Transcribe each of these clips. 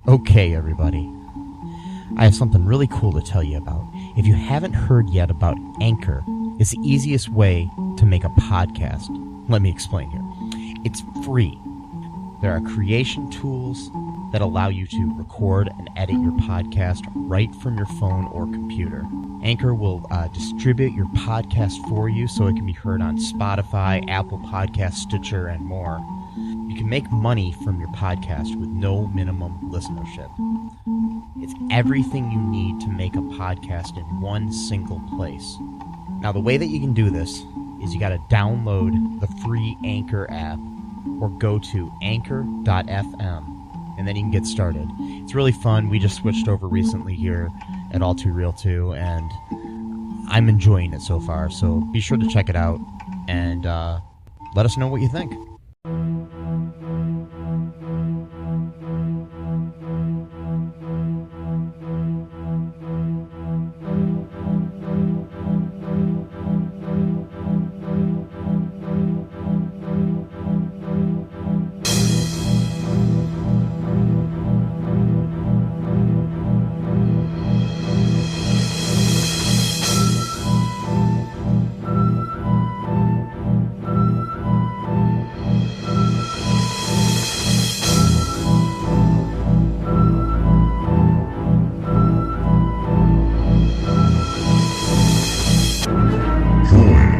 Okay, everybody. I have something really cool to tell you about. If you haven't heard yet about Anchor, it's the easiest way to make a podcast. Let me explain here. It's free. There are creation tools that allow you to record and edit your podcast right from your phone or computer. Anchor will distribute your podcast for you so it can be heard on Spotify, Apple Podcasts, Stitcher, and more. You can make money from your podcast with no minimum listenership. It's everything you need to make a podcast in one single place. Now, the way that you can do this is you got to download the free Anchor app or go to anchor.fm, and then you can get started. It's really fun. We just switched over recently here at All2ReelToo, and I'm enjoying it so far. So be sure to check it out and let us know what you think.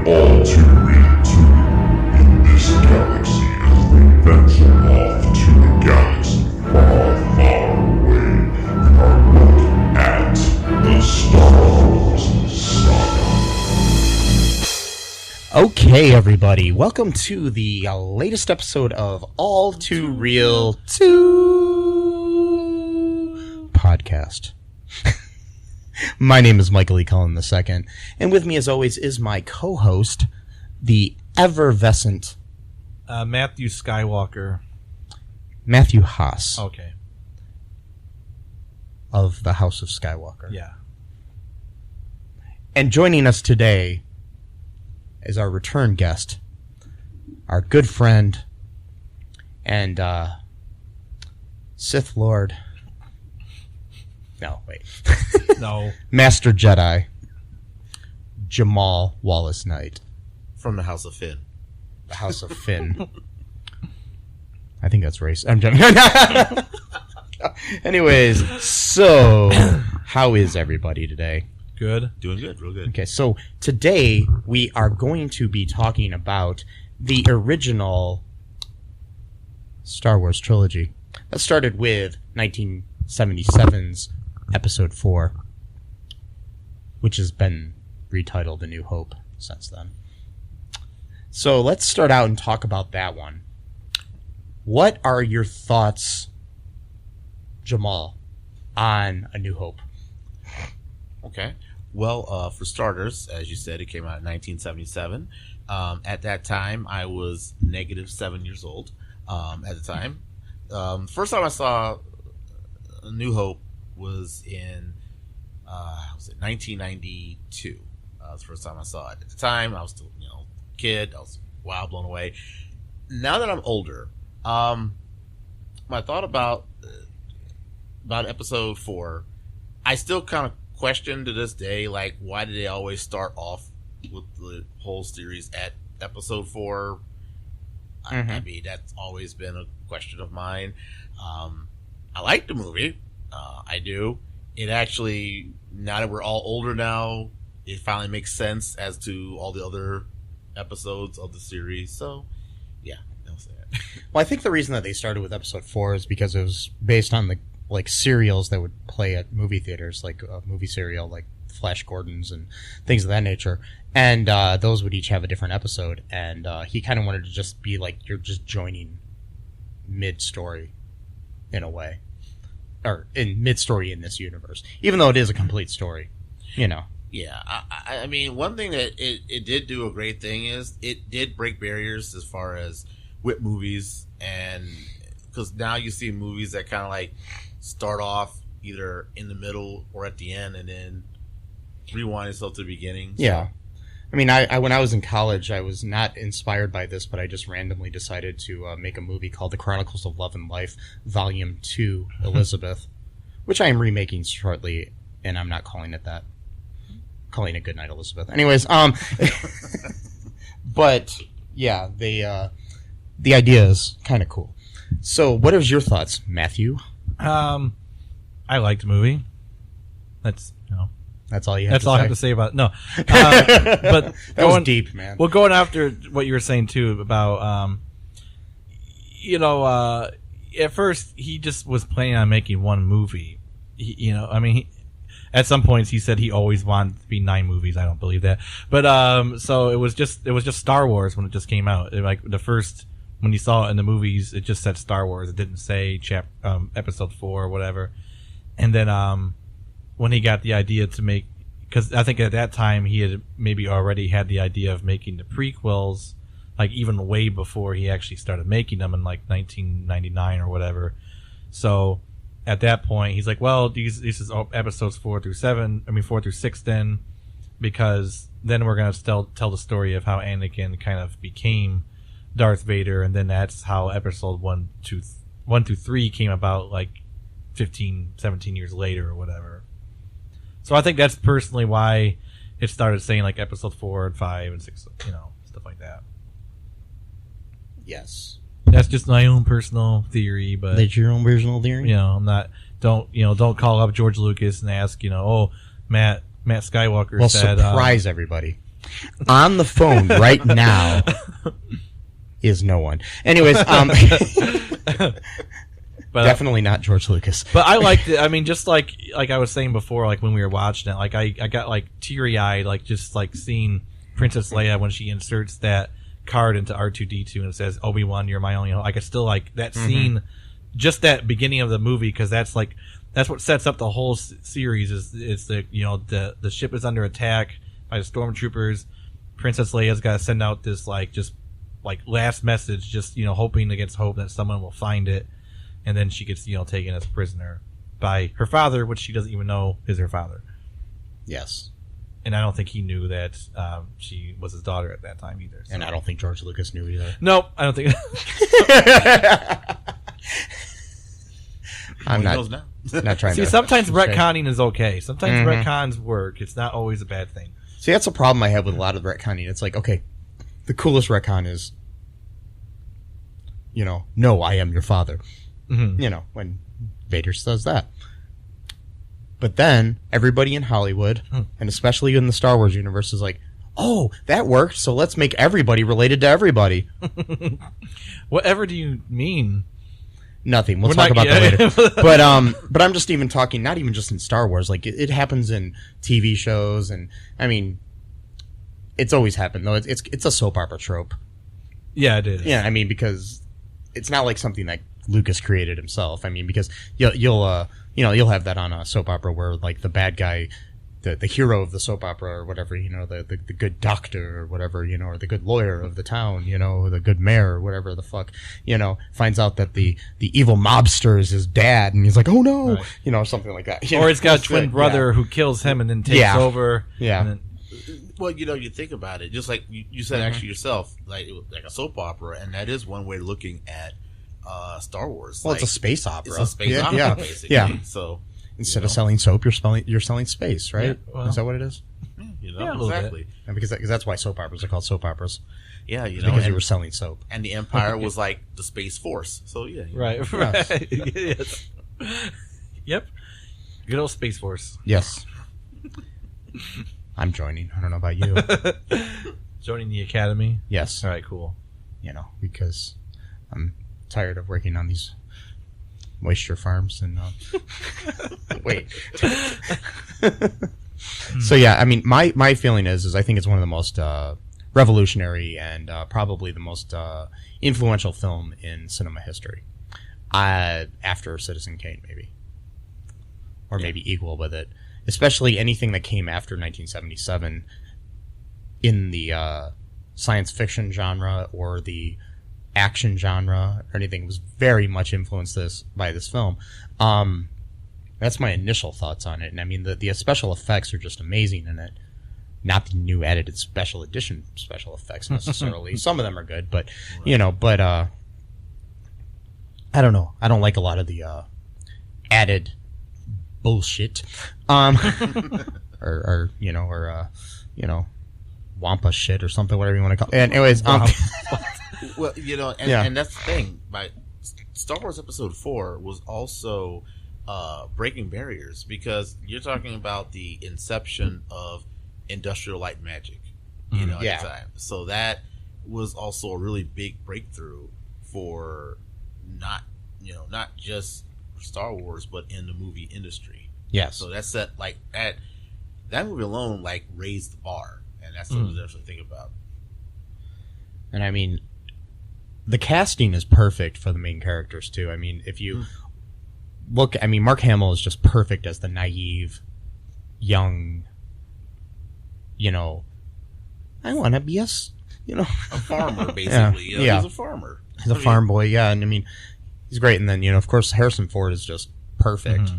All2ReelToo in this galaxy as we venture off to a galaxy far, far away in our look at the Star Wars saga. Okay, everybody, welcome to the latest episode of All2ReelToo podcast. My name is Michael E. Cullen II, and with me, as always, is my co-host, the effervescent Matthew Skywalker. Matthew Haas Okay. of the House of Skywalker. Yeah. And joining us today is our return guest, our good friend, and Sith Lord. No, wait. No. Master Jedi, Jamal Wallace Knight. From the House of Finn. The House of Finn. I think that's race. I'm joking. Anyways, so how is everybody today? Good. Doing good, real good. Okay, so today we are going to be talking about the original Star Wars Trilogy. That started with 1977's Episode 4, which has been retitled A New Hope since then. So let's start out and talk about that one. What are your thoughts, Jamal, on A New Hope? Okay. Well, for starters, as you said, it came out in 1977. At that time, I was negative 7 years old at the time. First time I saw A New Hope was in 1992. That was the first time I saw it. At the time, I was still, kid. I was blown away. Now that I'm older, my thought about Episode 4, I still kind of question to this day, like, why did they always start off with the whole series at Episode 4? Mm-hmm. I mean, that's always been a question of mine. I like the movie. I do. It actually, now that we're all older now, it finally makes sense as to all the other episodes of the series. So, yeah, I'll say it. Well, I think the reason that they started with Episode 4 is because it was based on the serials that would play at movie theaters, like a movie serial, like Flash Gordon's and things of that nature. And those would each have a different episode. And he kind of wanted to just be like, you're just joining mid-story in a way. Or in mid-story in this universe. Even though it is a complete story, Yeah, I mean, one thing that it did do a great thing is it did break barriers as far as with movies, and because now you see movies that kind of like start off either in the middle or at the end and then rewind itself to the beginning. So. Yeah. I mean, I when I was in college, I was not inspired by this, but I just randomly decided to make a movie called The Chronicles of Love and Life, Volume 2, Elizabeth, which I am remaking shortly, and I'm not calling it that. I'm calling it Goodnight Elizabeth. Anyways, but yeah, the idea is kind of cool. So, what is your thoughts, Matthew? I liked the movie. That's That's all you have That's to all say? I have to say about it. No. But That was deep, man. Well, going after what you were saying, too, about, at first, he just was planning on making one movie. At some points, he said he always wanted to be 9 movies. I don't believe that. But, so it was just Star Wars when it just came out. The first, when you saw it in the movies, it just said Star Wars. It didn't say episode 4 or whatever. And then, when he got the idea to make, because I think at that time he had maybe already had the idea of making the prequels, like even way before he actually started making them in like 1999 or whatever. So at that point, he's like, well, this is episodes 4 through 6 then, because then we're going to tell the story of how Anakin kind of became Darth Vader, and then that's how episode 1 through 3 came about, like 15, 17 years later or whatever. So I think that's personally why it started saying like episode 4 and 5 and 6, stuff like that. Yes. That's just my own personal theory, but That's your own personal theory? I'm not. Don't call up George Lucas and ask, Matt Skywalker said. Well, surprise everybody. On the phone right now is no one. Anyways, but, definitely not George Lucas. But I liked it. I mean, just like I was saying before, like when we were watching it, like I got like teary eyed, like just like seeing Princess Leia when she inserts that card into R2-D2 and it says, Obi-Wan, you're my only hope. I could still like that scene, just that beginning of the movie, because that's what sets up the whole series. Is the ship is under attack by the stormtroopers. Princess Leia's got to send out this last message, just hoping against hope that someone will find it. And then she gets, taken as prisoner by her father, which she doesn't even know is her father. Yes. And I don't think he knew that she was his daughter at that time either. So. And I don't think George Lucas knew either. Nope, I don't think. I'm not trying to. See, sometimes retconning is okay. Sometimes retcons work. It's not always a bad thing. See, that's a problem I have with a lot of retconning. It's like, okay, the coolest retcon is, no, I am your father. Mm-hmm. When Vader says that. But then everybody in Hollywood, and especially in the Star Wars universe, is like, oh, that worked, so let's make everybody related to everybody. Whatever do you mean? Nothing. We'll talk about that later. But I'm just even talking, not even just in Star Wars. Like, it happens in TV shows, and, I mean, it's always happened, though. It's a soap opera trope. Yeah, it is. Yeah, I mean, because it's not like something that Lucas created himself. I mean, because you'll have that on a soap opera where like the bad guy, the hero of the soap opera or whatever, the good doctor or whatever, or the good lawyer of the town, the good mayor or whatever the fuck, finds out that the evil mobster is his dad, and he's like, oh no, right. Something like that. Or he's got a twin brother who kills him and then takes over. Yeah. And then, well, you think about it, just like you said actually yourself, like a soap opera, and that is one way of looking at Star Wars. Well, it's a space opera. It's a space opera, basically. Yeah. So instead of selling soap, you're selling space, right? Yeah, well, is that what it is? Exactly. And because that's why soap operas are called soap operas. Yeah, because you were selling soap. And the Empire was like the Space Force. So yeah. Right. Yes. Yep. Good old Space Force. Yes. I'm joining. I don't know about you. Joining the Academy? Yes. All right, cool. Because I'm tired of working on these moisture farms and wait. So yeah, I mean, my feeling is I think it's one of the most revolutionary and probably the most influential film in cinema history, after Citizen Kane, maybe, or maybe equal with it. Especially anything that came after 1977 in the science fiction genre or the action genre or anything was very much influenced by this film. That's my initial thoughts on it. And I mean, the special effects are just amazing in it. not the new edited special edition special effects necessarily. Some of them are good, but but I don't know. I don't like a lot of the added bullshit, or wampa shit or something, whatever you want to call it. And anyways, well, and that's the thing. Star Wars Episode 4 was also breaking barriers, because you're talking about the inception of industrial light magic, at the time. So that was also a really big breakthrough for not just Star Wars, but in the movie industry. Yes. So that's that movie alone raised the bar, and that's something to definitely think about. And I mean, the casting is perfect for the main characters too. I mean, if you look, I mean, Mark Hamill is just perfect as the naive, young, I want to be a farmer, basically. He's a farmer. He's a farm boy, yeah. And I mean, he's great. And then, of course, Harrison Ford is just perfect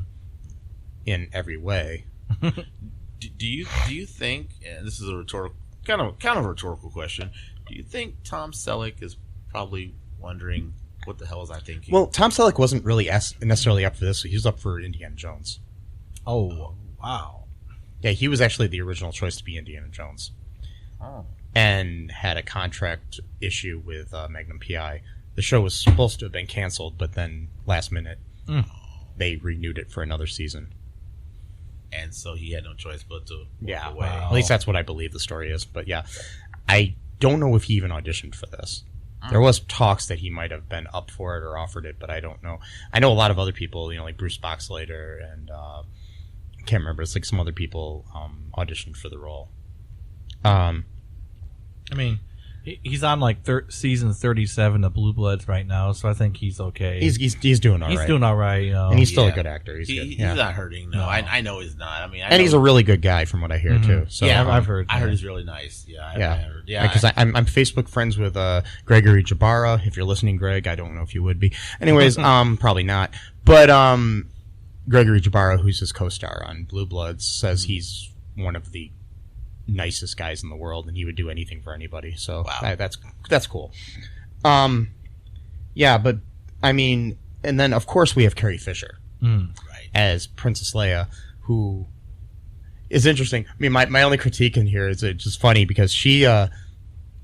in every way. Do you think, and this is a rhetorical, kind of a rhetorical question, do you think Tom Selleck is probably wondering, what the hell was I thinking? Well, Tom Selleck wasn't really necessarily up for this. He was up for Indiana Jones. Oh, wow. Yeah, he was actually the original choice to be Indiana Jones. Oh. And had a contract issue with Magnum PI. The show was supposed to have been canceled, but then last minute they renewed it for another season. And so he had no choice but to walk away. Wow. At least that's what I believe the story is. But yeah, I don't know if he even auditioned for this. There was talks that he might have been up for it or offered it, but I don't know. I know a lot of other people, like Bruce Boxleiter and I can't remember. It's like some other people auditioned for the role. I mean, he's on season 37 of Blue Bloods right now, so I think he's okay. He's doing all right. He's doing all right, and he's still a good actor. He's good. He's not hurting. No, I know he's not. I mean, and he's a really good guy, from what I hear too. So I've heard. I heard he's really nice. Yeah. Because I'm Facebook friends with Gregory Jabara. If you're listening, Greg, I don't know if you would be. Anyways, probably not. But Gregory Jabara, who's his co-star on Blue Bloods, says he's one of the nicest guys in the world, and he would do anything for anybody. So that's cool. But I mean, and then of course we have Carrie Fisher as Princess Leia, who is interesting. I mean, my only critique in here is it's just funny because she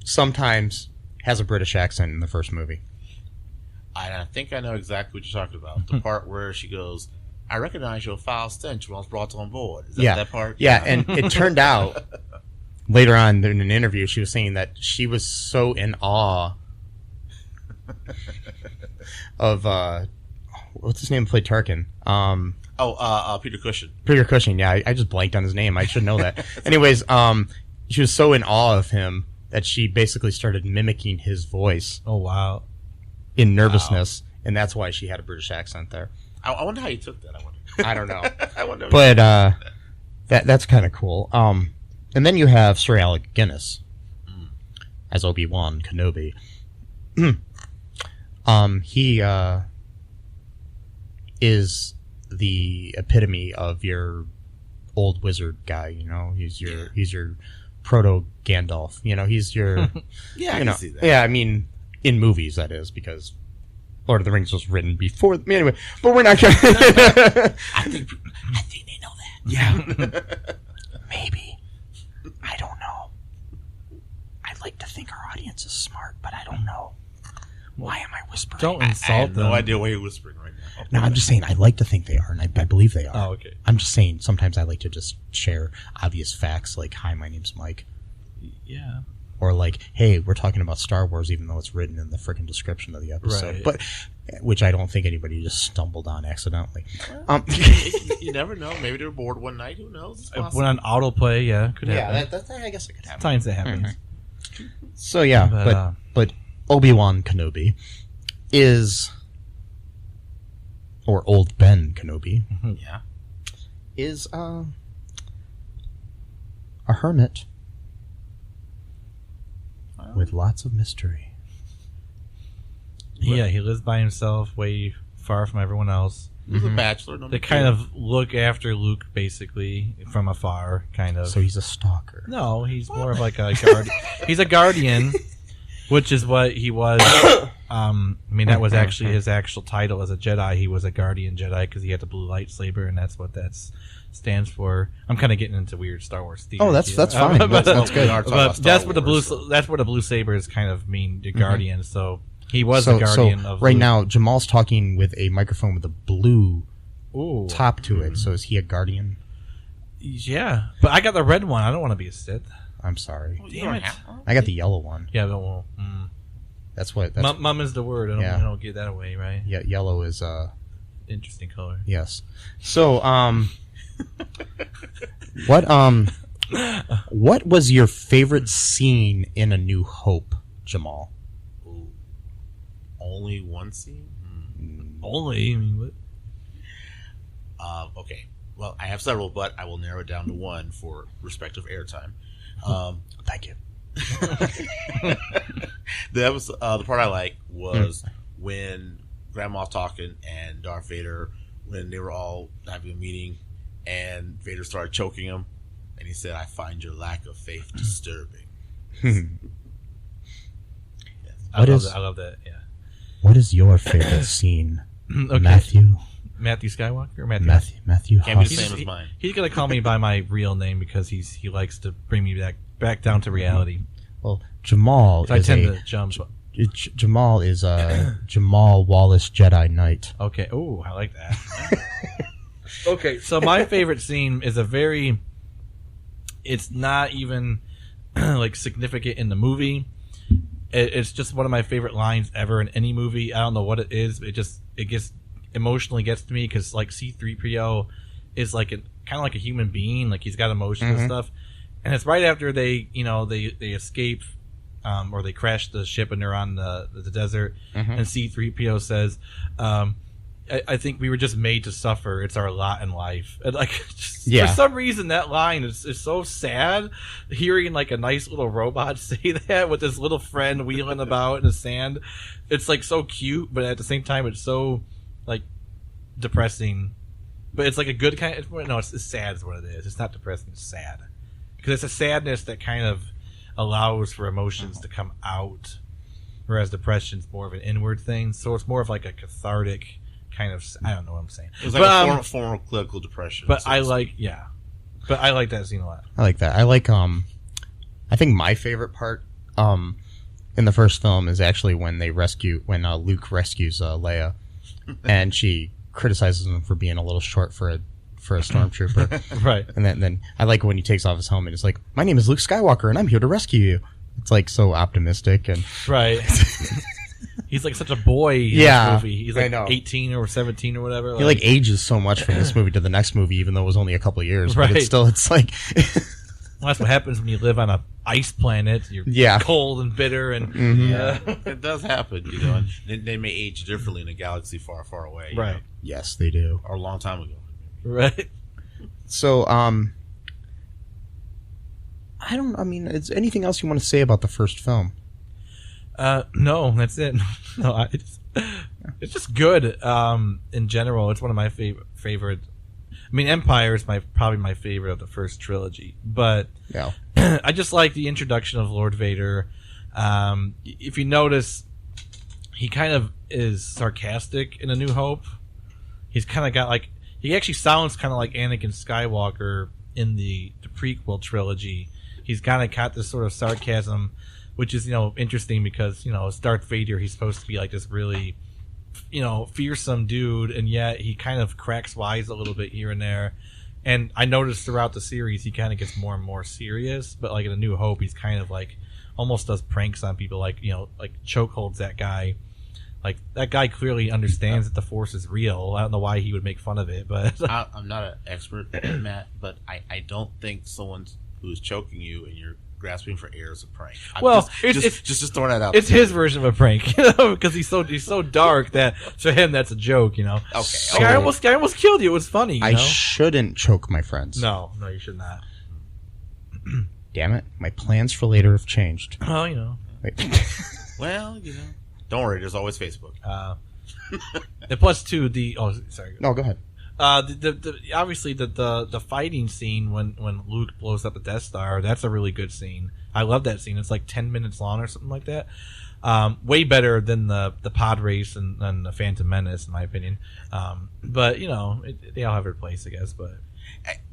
sometimes has a British accent in the first movie. I think I know exactly what you're talking about. The part where she goes, "I recognize your foul stench when I was brought on board." Is that part? Yeah, and it turned out later on in an interview, she was saying that she was so in awe of what's his name? Played Tarkin. Peter Cushing. Peter Cushing. Yeah, I just blanked on his name. I should know that. Anyways, she was so in awe of him that she basically started mimicking his voice. Oh wow! In nervousness, and that's why she had a British accent there. I wonder how you took that. I don't know. I wonder. But that's kind of cool. And then you have Sir Alec Guinness as Obi-Wan Kenobi. He is the epitome of your old wizard guy. He's your proto Gandalf. He's your I can see that. Yeah, I mean, in movies that is, because Lord of the Rings was written before. Anyway, but we're not going to. I think they know that. Yeah. Maybe. I don't know. I'd like to think our audience is smart, but I don't know. Why am I whispering? Don't insult I have them. no idea why you're whispering right now. No, I'm just saying I'd like to think they are, and I believe they are. Oh, okay. I'm just saying sometimes I like to just share obvious facts like, hi, my name's Mike. Yeah. Or like, hey, we're talking about Star Wars, even though it's written in the freaking description of the episode. Right. But which I don't think anybody just stumbled on accidentally. You never know. Maybe they were bored one night. Who knows? It went on autoplay. Yeah, could happen. Yeah, I guess it could happen. Sometimes it happens. Mm-hmm. So yeah, but Obi-Wan Kenobi is, or Old Ben Kenobi, is a hermit with lots of mystery. Yeah, he lives by himself, way far from everyone else. He was a bachelor. No They kind of look after Luke basically from afar, kind of. So he's a stalker. No, he's more of like a guard. He's a guardian, which is what he was. I mean, that was actually his actual title as a Jedi. He was a guardian Jedi because he had the blue lightsaber, and that's what that stands for. I'm kind of getting into weird Star Wars theory. Oh, that's fine. That's good. But that's what the blue sabers kind of mean, the guardian. So he was a guardian of. Right Luke. now, Jamal's talking with a microphone with a blue Ooh. top to it. So is he a guardian? Yeah, but I got the red one. I don't want to be a Sith. I'm sorry. Damn it! I got the yellow one. Yeah, but well, That's what. mum is the word. I don't get that away, right? Yeah, yellow is Interesting color. yes. So what was your favorite scene in A New Hope, Jamal? Ooh. Only one scene? Only. I mean, what? Okay. Well, I have several, but I will narrow it down to one for respective airtime. Thank you. The part I like was when Grand Moff talking and Darth Vader, when they were all having a meeting, and Vader started choking him, and he said, "I find your lack of faith disturbing." Yes. I love that. Yeah. What is your favorite scene, Okay. Matthew Skywalker. Or Matthew Can't be the Huss? same as mine. He's gonna call me by my real name because he likes to bring me back down to reality. Well, Jamal So I is tend to jump. Jamal is a Jamal Wallace Jedi Knight. Okay. Oh, I like that. Okay, so my favorite scene is it's not even like significant in the movie. It's just one of my favorite lines ever in any movie. I don't know what it is. It gets emotionally gets to me because like C-3PO is like kind of like a human being. Like he's got emotions and stuff. And it's right after they escape, or they crash the ship and they're on the desert. And C-3PO says, I think we were just made to suffer. It's our lot in life. And like, for some reason, that line is so sad. Hearing like a nice little robot say that with his little friend wheeling about in the sand, it's like so cute, but at the same time, it's so like depressing. But it's like a good kind. It's sad is what it is. It's not depressing. It's sad because it's a sadness that kind of allows for emotions to come out, whereas depression's more of an inward thing. So it's more of like a cathartic kind of. I don't know what I'm saying. It was like a form of clinical depression. But I like that scene a lot. I like that. I like I think my favorite part in the first film is actually when Luke rescues Leia, and she criticizes him for being a little short for a stormtrooper. Right. And then I like when he takes off his helmet. It's like, my name is Luke Skywalker, and I'm here to rescue you. It's like so optimistic and right. He's like such a boy in this movie. He's like 18 or 17 or whatever. He like ages so much from this movie to the next movie, even though it was only a couple of years. Right. But it's like well, that's what happens when you live on a ice planet. You're cold and bitter, and it does happen, you know. And they may age differently in a galaxy far, far away. Right. You know, yes, they do. or a long time ago. Right. So, is anything else you want to say about the first film? No, that's it. No, it's just good. In general, it's one of my favorite. I mean, Empire is probably my favorite of the first trilogy, but I just like the introduction of Lord Vader. If you notice, he kind of is sarcastic in A New Hope. He's kind of got he actually sounds kind of like Anakin Skywalker in the prequel trilogy. He's kind of got this sort of sarcasm, which is, interesting because, it's Darth Vader. He's supposed to be like this really, fearsome dude, and yet he kind of cracks wise a little bit here and there. And I noticed throughout the series, he kind of gets more and more serious. But like in A New Hope, he's kind of like almost does pranks on people, like chokeholds that guy. Like, that guy clearly understands that the Force is real. I don't know why he would make fun of it, but I'm not an expert, Matt, but I don't think someone who's choking you and you're grasping for air is a prank. Just throwing that out. It's his version of a prank, because he's so dark that to him that's a joke, Okay. I almost killed you. It was funny. I shouldn't choke my friends. No, you should not. Damn it! My plans for later have changed. Oh, Well, don't worry. There's always Facebook. And plus, too, sorry. No, go ahead. Obviously the fighting scene when Luke blows up the Death Star, that's a really good scene. I love that scene. It's like 10 minutes long or something like that. Way better than the pod race and the Phantom Menace, in my opinion. But they all have their place, I guess. But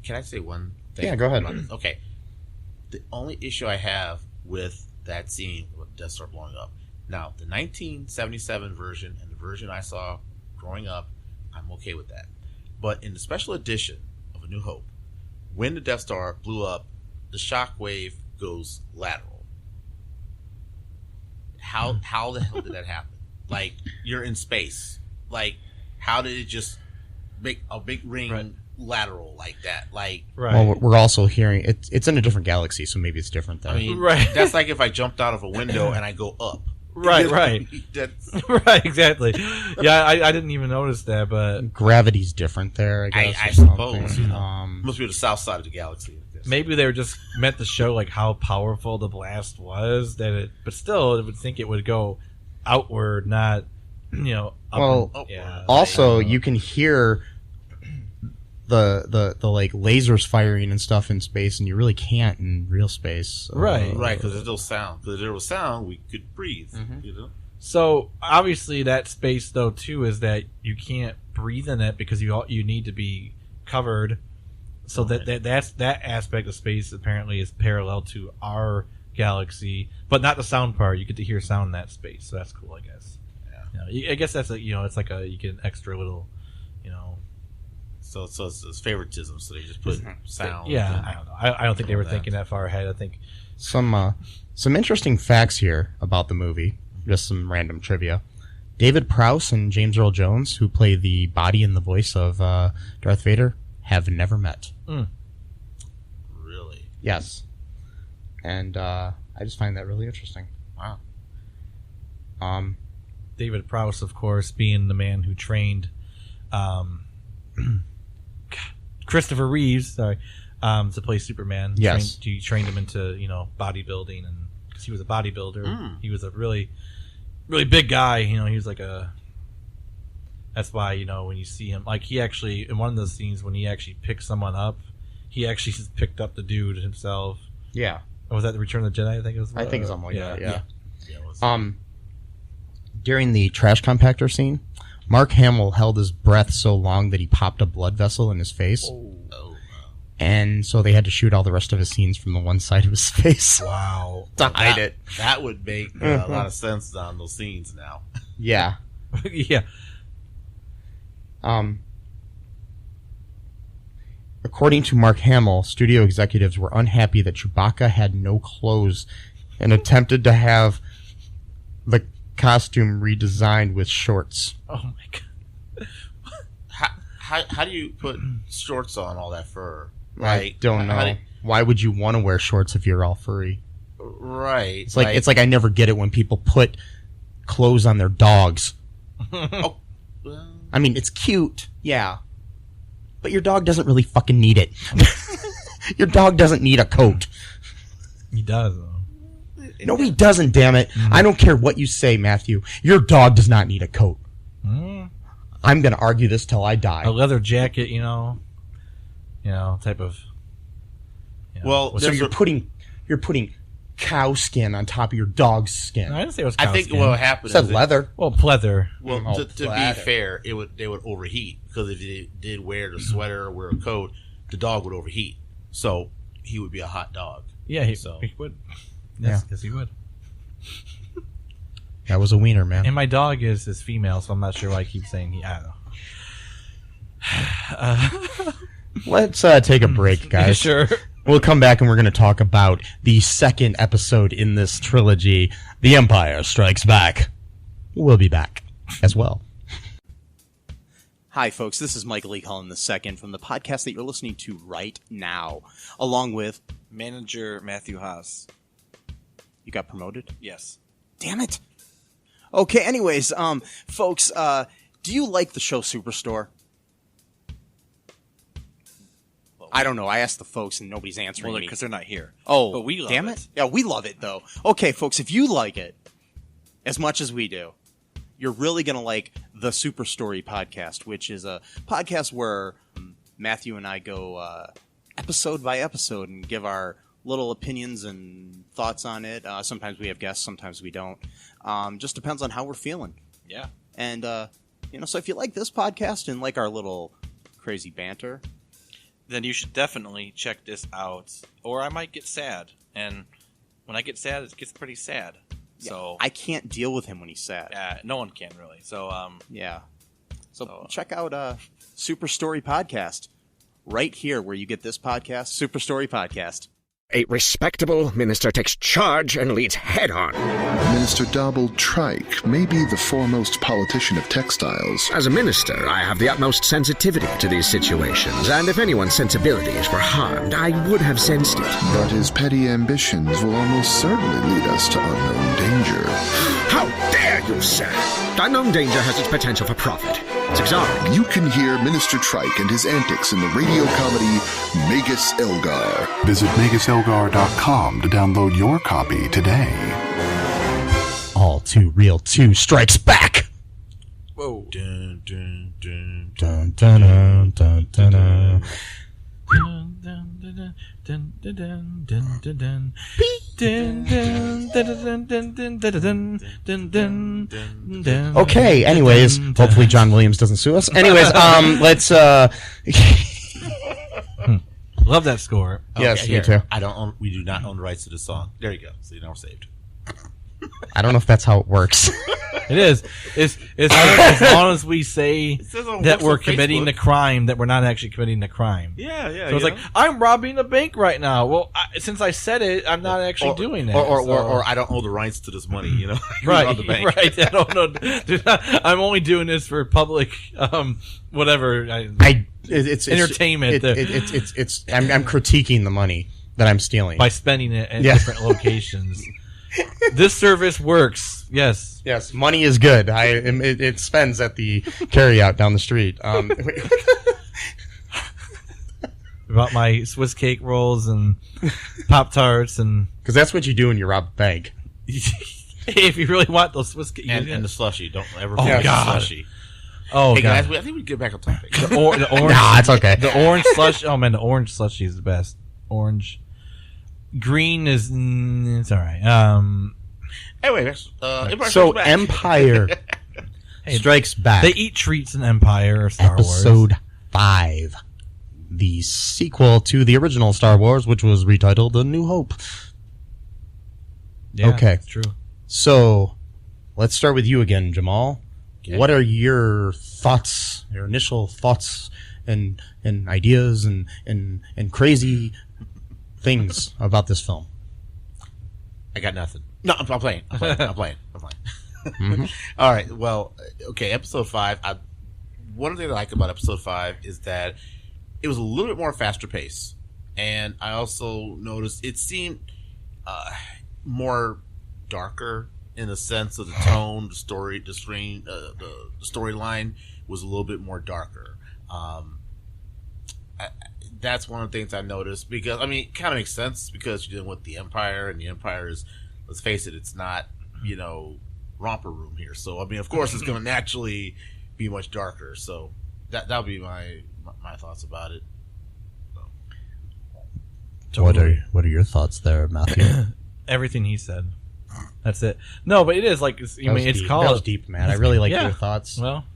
can I say one thing? Yeah, go ahead. Okay. The only issue I have with that scene with Death Star blowing up. Now, the 1977 version and the version I saw growing up, I'm okay with that. But in the special edition of A New Hope, when the Death Star blew up, the shockwave goes lateral. How the hell did that happen? Like, you're in space. Like, how did it just make a big ring lateral like that? Like, well, we're also hearing it's in a different galaxy, so maybe it's different there. I mean, Right. That's like if I jumped out of a window and I go up. Right. That's, Right, exactly. Yeah, I didn't even notice that, but Gravity's different there, I guess. I or something. suppose. Must be the south side of the galaxy. I guess. maybe they were just meant to show like how powerful the blast was. But still, I would think it would go outward, not up. Well, yeah. Also, you can hear the like lasers firing and stuff in space, and you really can't in real space. Right. Right, because there's no sound. Because if there was sound, we could breathe. So obviously, that space though too is that you can't breathe in it because you need to be covered. So that's that aspect of space apparently is parallel to our galaxy, but not the sound part. You get to hear sound in that space, so that's cool, I guess. Yeah, I guess that's it's like you get an extra little, So it's favoritism. So they just put sound. Yeah, I don't know. I don't think they were thinking that far ahead. I think some interesting facts here about the movie. Just some random trivia. David Prowse and James Earl Jones, who play the body and the voice of Darth Vader, have never met. Really? Yes. And I just find that really interesting. Wow. David Prowse, of course, being the man who trained Christopher Reeves, to play Superman. Yes. He trained him into bodybuilding, and because he was a bodybuilder, he was a really, really big guy. He was like a. That's why when you see him, like he actually in one of those scenes when he actually picked someone up, he actually just picked up the dude himself. Yeah. Was that the Return of the Jedi? I think it was. I think something like that. Yeah. Yeah, during the trash compactor scene, Mark Hamill held his breath so long that he popped a blood vessel in his face. Oh. And so they had to shoot all the rest of his scenes from the one side of his face. Wow. To hide it. That would make a lot of sense on those scenes now. Yeah. Yeah. According to Mark Hamill, studio executives were unhappy that Chewbacca had no clothes and attempted to have the costume redesigned with shorts. Oh my god. How do you put shorts on all that fur? I don't know. Why would you want to wear shorts if you're all furry? Right. It's like I never get it when people put clothes on their dogs. Well, I mean, it's cute, yeah, but your dog doesn't really fucking need it. Your dog doesn't need a coat. He does, though. No, he doesn't, damn it. I don't care what you say, Matthew. Your dog does not need a coat. I'm going to argue this till I die. A leather jacket, type of. Well, so you're putting cow skin on top of your dog's skin. No, I didn't say it was. I think what happened It said is leather. Well, pleather. Well, to be fair, they would overheat because if they did wear the sweater or wear a coat, the dog would overheat. So he would be a hot dog. Yeah, he would. Yes, he would. That was a wiener, man. And my dog is female, so I'm not sure why I keep saying he. I don't know. Let's take a break, guys. Sure. We'll come back and we're going to talk about the second episode in this trilogy, The Empire Strikes Back. We'll be back as well. Hi, folks. This is Michael E. Cullen II from the podcast that you're listening to right now, along with Manager Matthew Haas. You got promoted? Yes. Damn it. Okay, anyways, folks, do you like the show Superstore? I don't know. I asked the folks and nobody's answering me. Because they're not here. Oh, but we love damn it. Yeah, we love it, though. Okay, folks, if you like it as much as we do, you're really going to like the Super Story podcast, which is a podcast where Matthew and I go episode by episode and give our little opinions and thoughts on it. Sometimes we have guests, sometimes we don't. Just depends on how we're feeling. Yeah. And, so if you like this podcast and like our little crazy banter, Then you should definitely check this out, or I might get sad. And when I get sad, it gets pretty sad. So I can't deal with him when he's sad. no one can really. So Yeah. So check out Super Story Podcast right here where you get this podcast, Super Story Podcast. A respectable minister takes charge and leads head on. Minister Donald Trike may be the foremost politician of textiles. As a minister, I have the utmost sensitivity to these situations, and if anyone's sensibilities were harmed, I would have sensed it. But his petty ambitions will almost certainly lead us to unknown danger. How dare you, sir! Unknown danger has its potential for profit. It's exotic. You can hear Minister Trike and his antics in the radio comedy Magus Elgar. Visit MagusElgar.com to download your copy today. All Too Real 2 strikes back! whoa. Dun, dun, dun. Dun, dun, dun, dun, dun, dun. Okay, anyways, hopefully John Williams doesn't sue us. Anyways, let's Love that score. Yes, Okay, me too. We do not own the rights to the song. There you go. So now we're saved. I don't know if that's how it works. It is. It's as long as we say says on that What's we're on committing Facebook. the crime, that we're not actually committing the crime. Yeah. So it's like, I'm robbing a bank right now. Well, since I said it, I'm not actually doing that. Or I don't own the rights to this money, you know? Right, Rob the bank. right. I don't know. Dude, I'm only doing this for public, whatever. It's Entertainment. I'm critiquing the money that I'm stealing. By spending it at Yeah. different locations. This service works. Yes. Yes, money is good. It spends at the carryout down the street. About my Swiss cake rolls and Pop-Tarts and... Because that's what you do when you rob a bank. If you really want those Swiss cake... And the slushy. Don't ever Oh, forget God. the slushy. Oh, Hey, God. guys, I think we get back on topic. The orange... Nah, it's okay. The orange slush... Oh, man, the orange slushy is the best. Orange... Green is... it's all right. Anyway, that's, Empire So Strikes Back. Empire Strikes Back. They eat treats in Empire or Star Wars. Episode 5. The sequel to the original Star Wars, which was retitled A New Hope. Yeah, Okay. It's true. So, let's start with you again, Jamal. Okay. What are your thoughts, your initial thoughts and ideas and crazy things about this film? I got nothing. No, I'm playing. I'm playing. All right. Well, okay. Episode 5. One thing I like about episode 5 is that it was a little bit more faster pace, and I also noticed it seemed more darker in the sense of the tone, the story, the screen, the storyline was a little bit more darker. That's one of the things I noticed because, I mean, it kind of makes sense because you're dealing with the Empire, and the Empire is, let's face it, it's not, romper room here. So, I mean, of course, it's going to naturally be much darker. So, that'll be my thoughts about it. So. What are your thoughts there, Matthew? Everything he said. That's it. No, but it is like, it's That called... was deep, man. I really like Yeah. your thoughts. Well,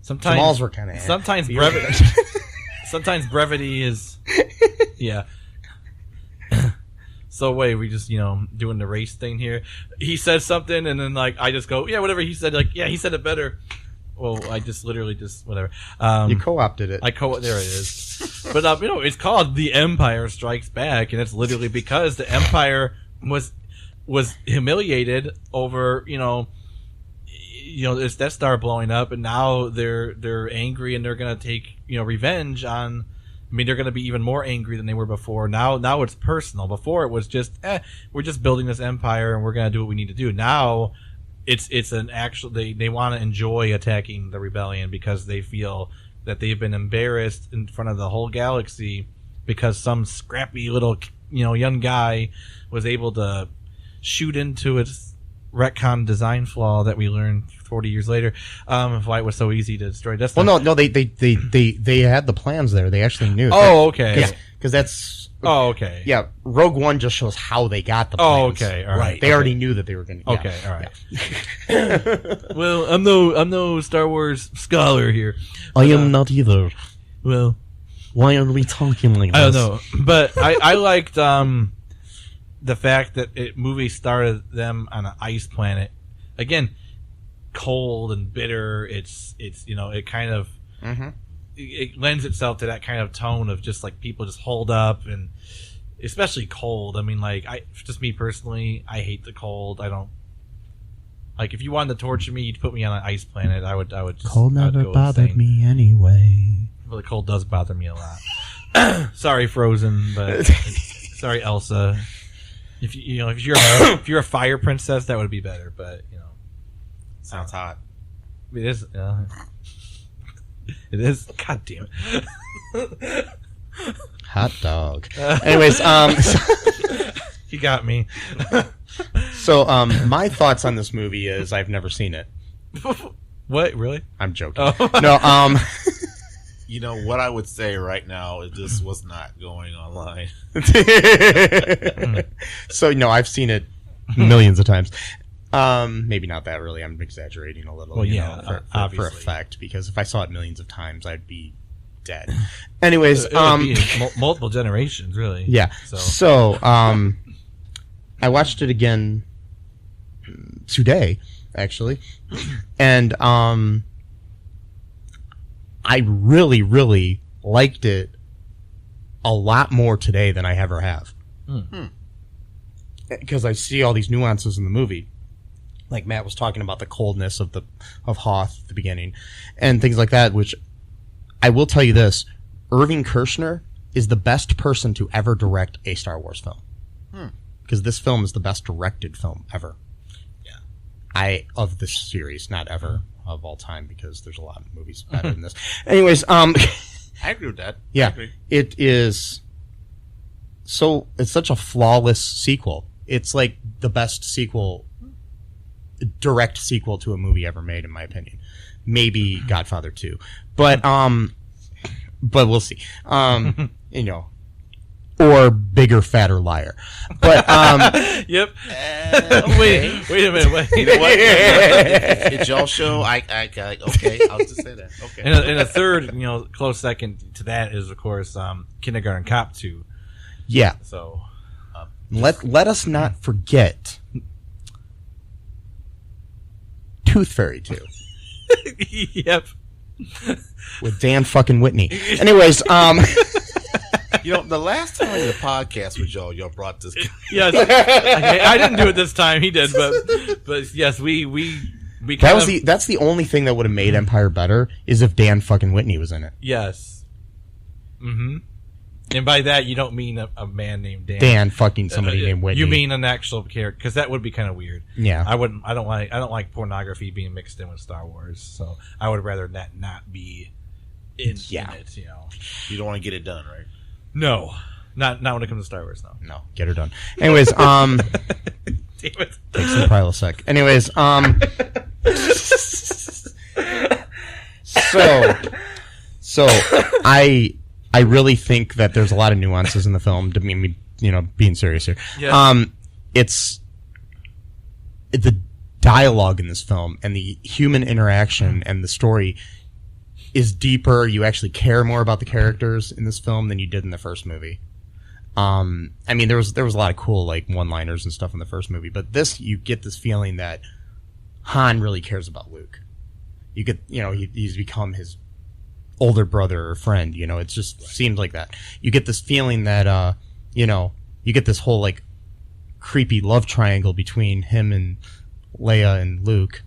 sometimes... Jamal's were kind of... Sometimes brevity... Sometimes brevity is... Yeah. So wait, we just, doing the race thing here. He said something, and then, I just go, yeah, whatever he said. Yeah, he said it better. Well, I just literally just, whatever. You co-opted it. There it is. But, it's called The Empire Strikes Back, and it's literally because the Empire was humiliated over, this Death Star blowing up, and now they're angry, and they're gonna take revenge on. I mean, they're gonna be even more angry than they were before. Now it's personal. Before it was just, we're just building this empire, and we're gonna do what we need to do. Now, it's an actual. They want to enjoy attacking the rebellion because they feel that they've been embarrassed in front of the whole galaxy because some scrappy little young guy was able to shoot into its retcon design flaw that we learned 40 years later, why it was so easy to destroy Death Star. Well, no, they had the plans there. They actually knew. Oh, okay. Because that's. Oh, okay. Yeah, Rogue One just shows how they got the plans. Oh, okay. All right. They already knew that they were going to. Okay, all right. Yeah. Well, I'm no Star Wars scholar here. I am not either. Well, why are we talking like this? I don't know, but I liked the fact that movie started them on an ice planet. Again, cold and bitter. It's it kind of it lends itself to that kind of tone of just like people just holed up, and especially cold. I mean, like just me personally, I hate the cold. I don't like if you wanted to torture me, you'd put me on an ice planet. I would just, cold never bothered me anyway. Well, the cold does bother me a lot. Sorry, Frozen, but sorry, Elsa. If you're a fire princess, that would be better. But sounds hot. It is. It is. God damn it. Hot dog. Anyways, you got me. So, my thoughts on this movie is I've never seen it. What? Really? I'm joking. Oh. No. You know what I would say right now is this was not going online. So no, I've seen it millions of times. Maybe not that really. I'm exaggerating a little. Well, for effect, because if I saw it millions of times, I'd be dead. Anyways, it would be multiple generations, really. Yeah. So, I watched it again today, actually, and I really, really liked it a lot more today than I ever have. Because I see all these nuances in the movie. Like Matt was talking about the coldness of Hoth at the beginning and things like that, which I will tell you this, Irving Kershner is the best person to ever direct a Star Wars film. Because this film is the best directed film ever. Yeah. Of this series, not ever. Of all time, because there's a lot of movies better than this. Anyways, I agree with that. Yeah, it is. So it's such a flawless sequel. It's like the best direct sequel to a movie ever made, in my opinion. Maybe Godfather 2, but we'll see. Or Bigger, Fatter, Liar. But yep. Wait a minute. Wait. You know what? It's y'all show. Okay. I'll just say that. Okay. And a third, close second to that is of course Kindergarten Cop 2. Yeah. So let us not forget Tooth Fairy 2. Yep. With Dan fucking Whitney. Anyways, the last time I did a podcast with y'all brought this. Yes, I didn't do it this time. He did, but yes, we that's the only thing that would have made Empire better is if Dan fucking Whitney was in it. Yes. Mm-hmm. And by that you don't mean a man named Dan. Dan fucking somebody named Whitney. You mean an actual character, because that would be kind of weird. Yeah. I don't like pornography being mixed in with Star Wars, so I would rather that not be in it. You don't want to get it done, right? No, not when it comes to Star Wars. No, get her done. Anyways, damn it. Take some Prilosec. Anyways, so I really think that there's a lot of nuances in the film. To me, being serious here. Yeah. It's the dialogue in this film and the human interaction and the story is deeper. You actually care more about the characters in this film than you did in the first movie. I mean, there was a lot of cool like one-liners and stuff in the first movie, but this you get this feeling that Han really cares about Luke. You get he's become his older brother or friend. It just seemed like that. You get this feeling that you get this whole like creepy love triangle between him and Leia and Luke.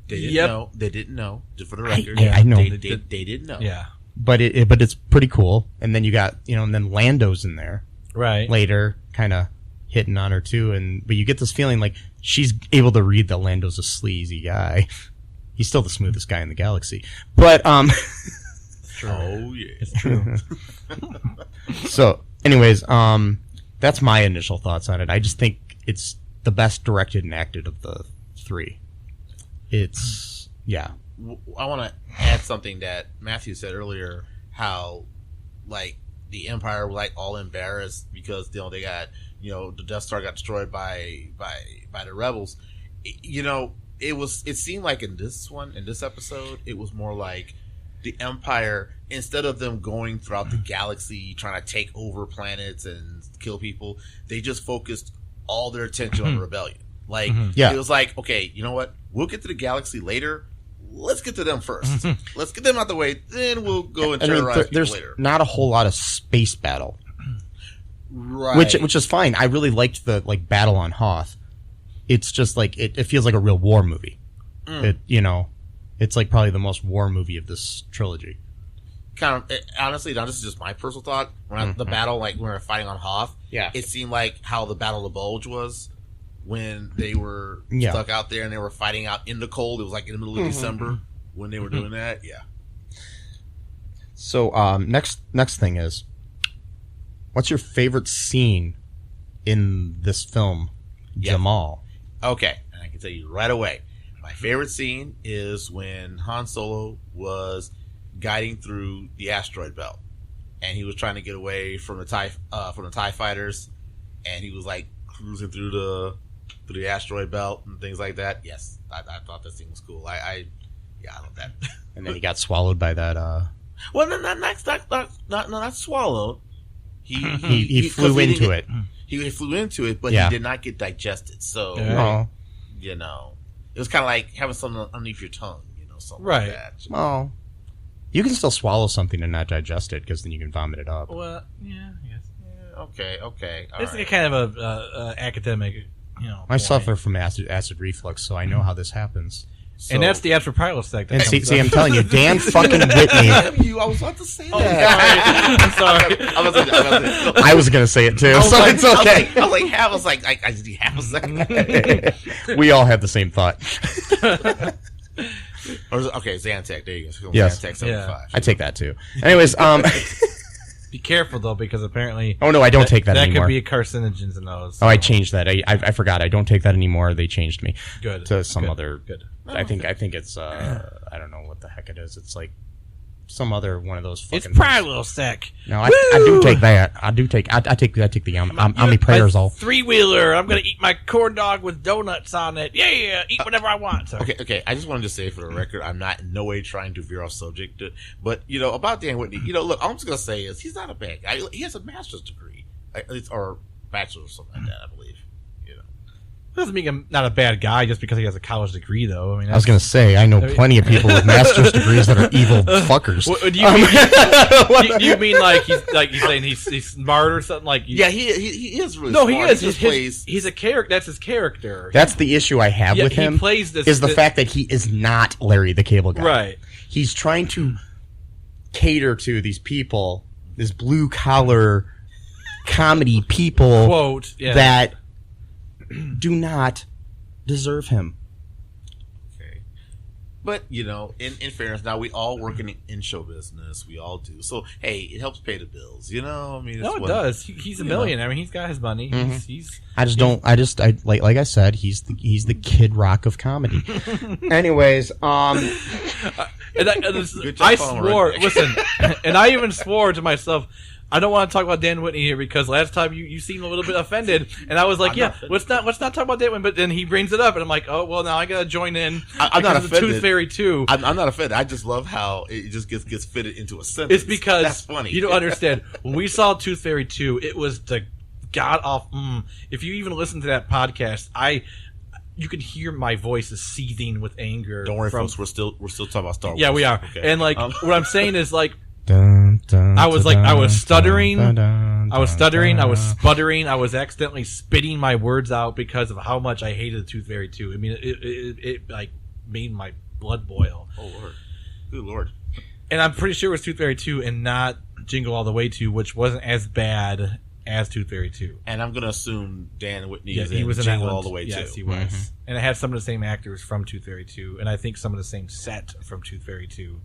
They didn't know. Just for the record, I know. They didn't know. Yeah. But it's pretty cool. And then you got and then Lando's in there right later, kind of hitting on her too. But you get this feeling like she's able to read that Lando's a sleazy guy. He's still the smoothest guy in the galaxy. But true. Oh yeah, it's true. So, anyways, that's my initial thoughts on it. I just think it's the best directed and acted of the three. It's yeah. I want to add something that Matthew said earlier. How like the Empire were like all embarrassed because they got the Death Star got destroyed by the rebels. It seemed like in this episode, it was more like the Empire, instead of them going throughout the galaxy trying to take over planets and kill people, they just focused all their attention on the rebellion. Like, it was like, okay, you know what? We'll get to the galaxy later. Let's get to them first. Let's get them out the way. Then we'll go and terrorize people later. There's not a whole lot of space battle. Right. Which is fine. I really liked the battle on Hoth. It's just like it feels like a real war movie. It's like probably the most war movie of this trilogy. Honestly, now this is just my personal thought. When the battle, like when we were fighting on Hoth, it seemed like how the Battle of the Bulge was when they were stuck out there and they were fighting out in the cold. It was like in the middle of December when they were doing that. Yeah. So next thing is, what's your favorite scene in this film, Jamal? Okay, and I can tell you right away. My favorite scene is when Han Solo was guiding through the asteroid belt, and he was trying to get away from the TIE fighters, and he was like cruising through the asteroid belt and things like that. Yes, I thought that scene was cool. I love that. And then he got swallowed by that. Well, not swallowed. He flew into it. He flew into it, but he did not get digested. So, it was kind of like having something underneath your tongue, something like that. Oh, you can still swallow something and not digest it because then you can vomit it up. Well, yeah, I guess. Yeah, okay. It's kind of a academic, I suffer from acid reflux, so I know how this happens. So, and that's the Prilosec. And see, I'm telling you, Dan fucking Whitney. I was about to say that. I'm sorry. I was going to say it too, so it's okay. I was like, I just need half a second. We all had the same thought. Okay, Zantac. There you go. Yes. Zantac 75. I take that too. Anyways, be careful though, because apparently. Oh no, I don't take that anymore. That could be carcinogens in those. So. Oh, I changed that. I forgot. I don't take that anymore. They changed me. Good. To some other. Good. I think it's I don't know what the heck it is. It's like some other one of those fucking. It's Prilosec. No, I do take that. I take the omeprazole. 3-wheeler. I'm gonna eat my corn dog with donuts on it. Yeah, eat whatever I want. So. Okay. I just wanted to say for the record, I'm not in no way trying to veer off subject, but about Dan Whitney. Look, all I'm just gonna say is he's not a bad guy. He has a master's degree, or bachelor's or something like that, I believe. Doesn't make him not a bad guy just because he has a college degree, though. I was going to say, I know plenty of people with master's degrees that are evil fuckers. Do you mean like he's saying he's smart or something? Like he is really smart. No, he is. He's a character. That's his character. That's the issue I have with him. He plays this is the fact that he is not Larry the Cable Guy. Right. He's trying to cater to these people, this blue collar comedy people that do not deserve him. Okay. But, in fairness, now we all work in show business. We all do. So, hey, it helps pay the bills, I mean, it does. He's a millionaire. I mean, he's got his money. Mm-hmm. Like I said, he's the Kid Rock of comedy. Anyways, I swore, listen, and I even swore to myself, I don't want to talk about Dan Whitney here because last time you seemed a little bit offended, and I was like, let's not talk about Dan Whitney. But then he brings it up, and I'm like, oh well, now I gotta join in. I'm not offended. Tooth Fairy 2. I'm not offended. I just love how it just gets fitted into a sentence. It's because that's funny. You don't understand. When we saw Tooth Fairy 2, it was the god awful. If you even listen to that podcast, you can hear my voice is seething with anger. Don't worry, folks. We're still talking about Star Wars. Yeah, we are. Okay. And what I'm saying is I was stuttering, I was sputtering, I was accidentally spitting my words out because of how much I hated Tooth Fairy 2. I mean, it made my blood boil. Oh Lord, good Lord! And I'm pretty sure it was Tooth Fairy 2 and not Jingle All the Way 2, which wasn't as bad as Tooth Fairy 2. And I'm going to assume Dan Whitney is he was in Jingle All the Way 2. Yes, he was. Mm-hmm. And it had some of the same actors from Tooth Fairy 2, and I think some of the same set from Tooth Fairy 2.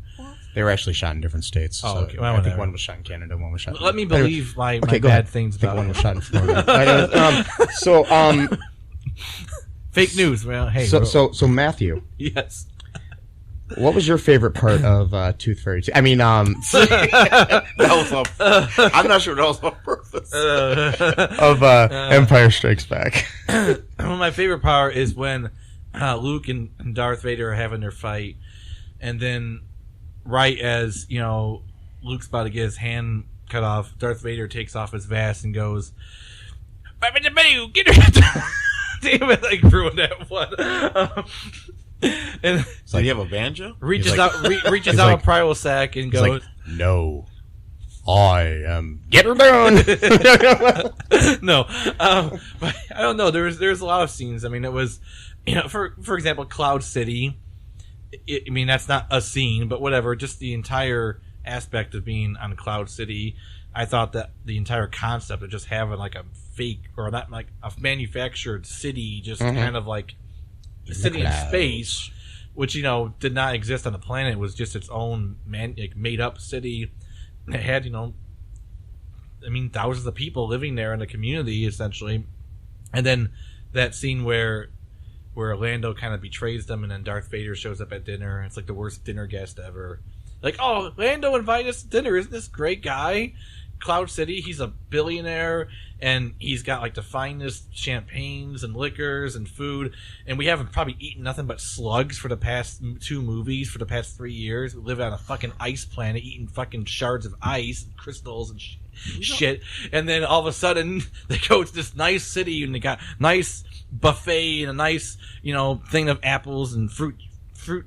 They were actually shot in different states. Oh, so okay. Well, I think one was shot in Canada, one was shot in... Let me believe my bad things about one was shot in Florida. Fake news. Well, hey. So Matthew. Yes. What was your favorite part of Tooth Fairy 2? I mean, that was I'm not sure that was on purpose. of Empire Strikes Back. One of my favorite part is when Luke and Darth Vader are having their fight, and then right as Luke's about to get his hand cut off, Darth Vader takes off his vest and goes, "Get her!" Damn it! I ruined that one. And so you have a banjo? Reaches out a primal sack and goes, like, "No, I am get her down." No, but I don't know. There's a lot of scenes. I mean, it was, for example, Cloud City. I mean, that's not a scene, but whatever. Just the entire aspect of being on Cloud City. I thought that the entire concept of just having like a fake or not like a manufactured city, just kind of like sitting in space, which did not exist on the planet. It was just its own made up city. It had thousands of people living there in the community essentially. And then that scene where Lando kind of betrays them, and then Darth Vader shows up at dinner. It's like the worst dinner guest ever. Like, oh, Lando invited us to dinner. Isn't this great guy? Cloud City, he's a billionaire, and he's got like the finest champagnes and liquors and food, and we haven't probably eaten nothing but slugs for the past 2 movies for the past 3 years. We live on a fucking ice planet eating fucking shards of ice and crystals and shit, and then all of a sudden they go to this nice city and they got nice buffet and a nice thing of apples and fruit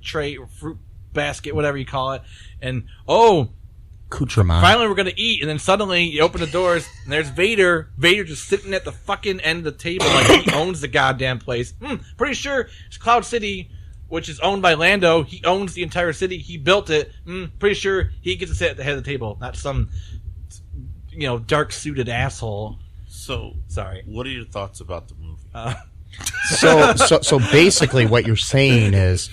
tray or fruit basket, whatever you call it, and accoutrement. Finally, we're gonna eat, and then suddenly you open the doors, and there's Vader. Vader just sitting at the fucking end of the table like he owns the goddamn place. Pretty sure it's Cloud City, which is owned by Lando. He owns the entire city. He built it. Pretty sure he gets to sit at the head of the table, not some dark suited asshole. So sorry. What are your thoughts about the movie? So basically, what you're saying is,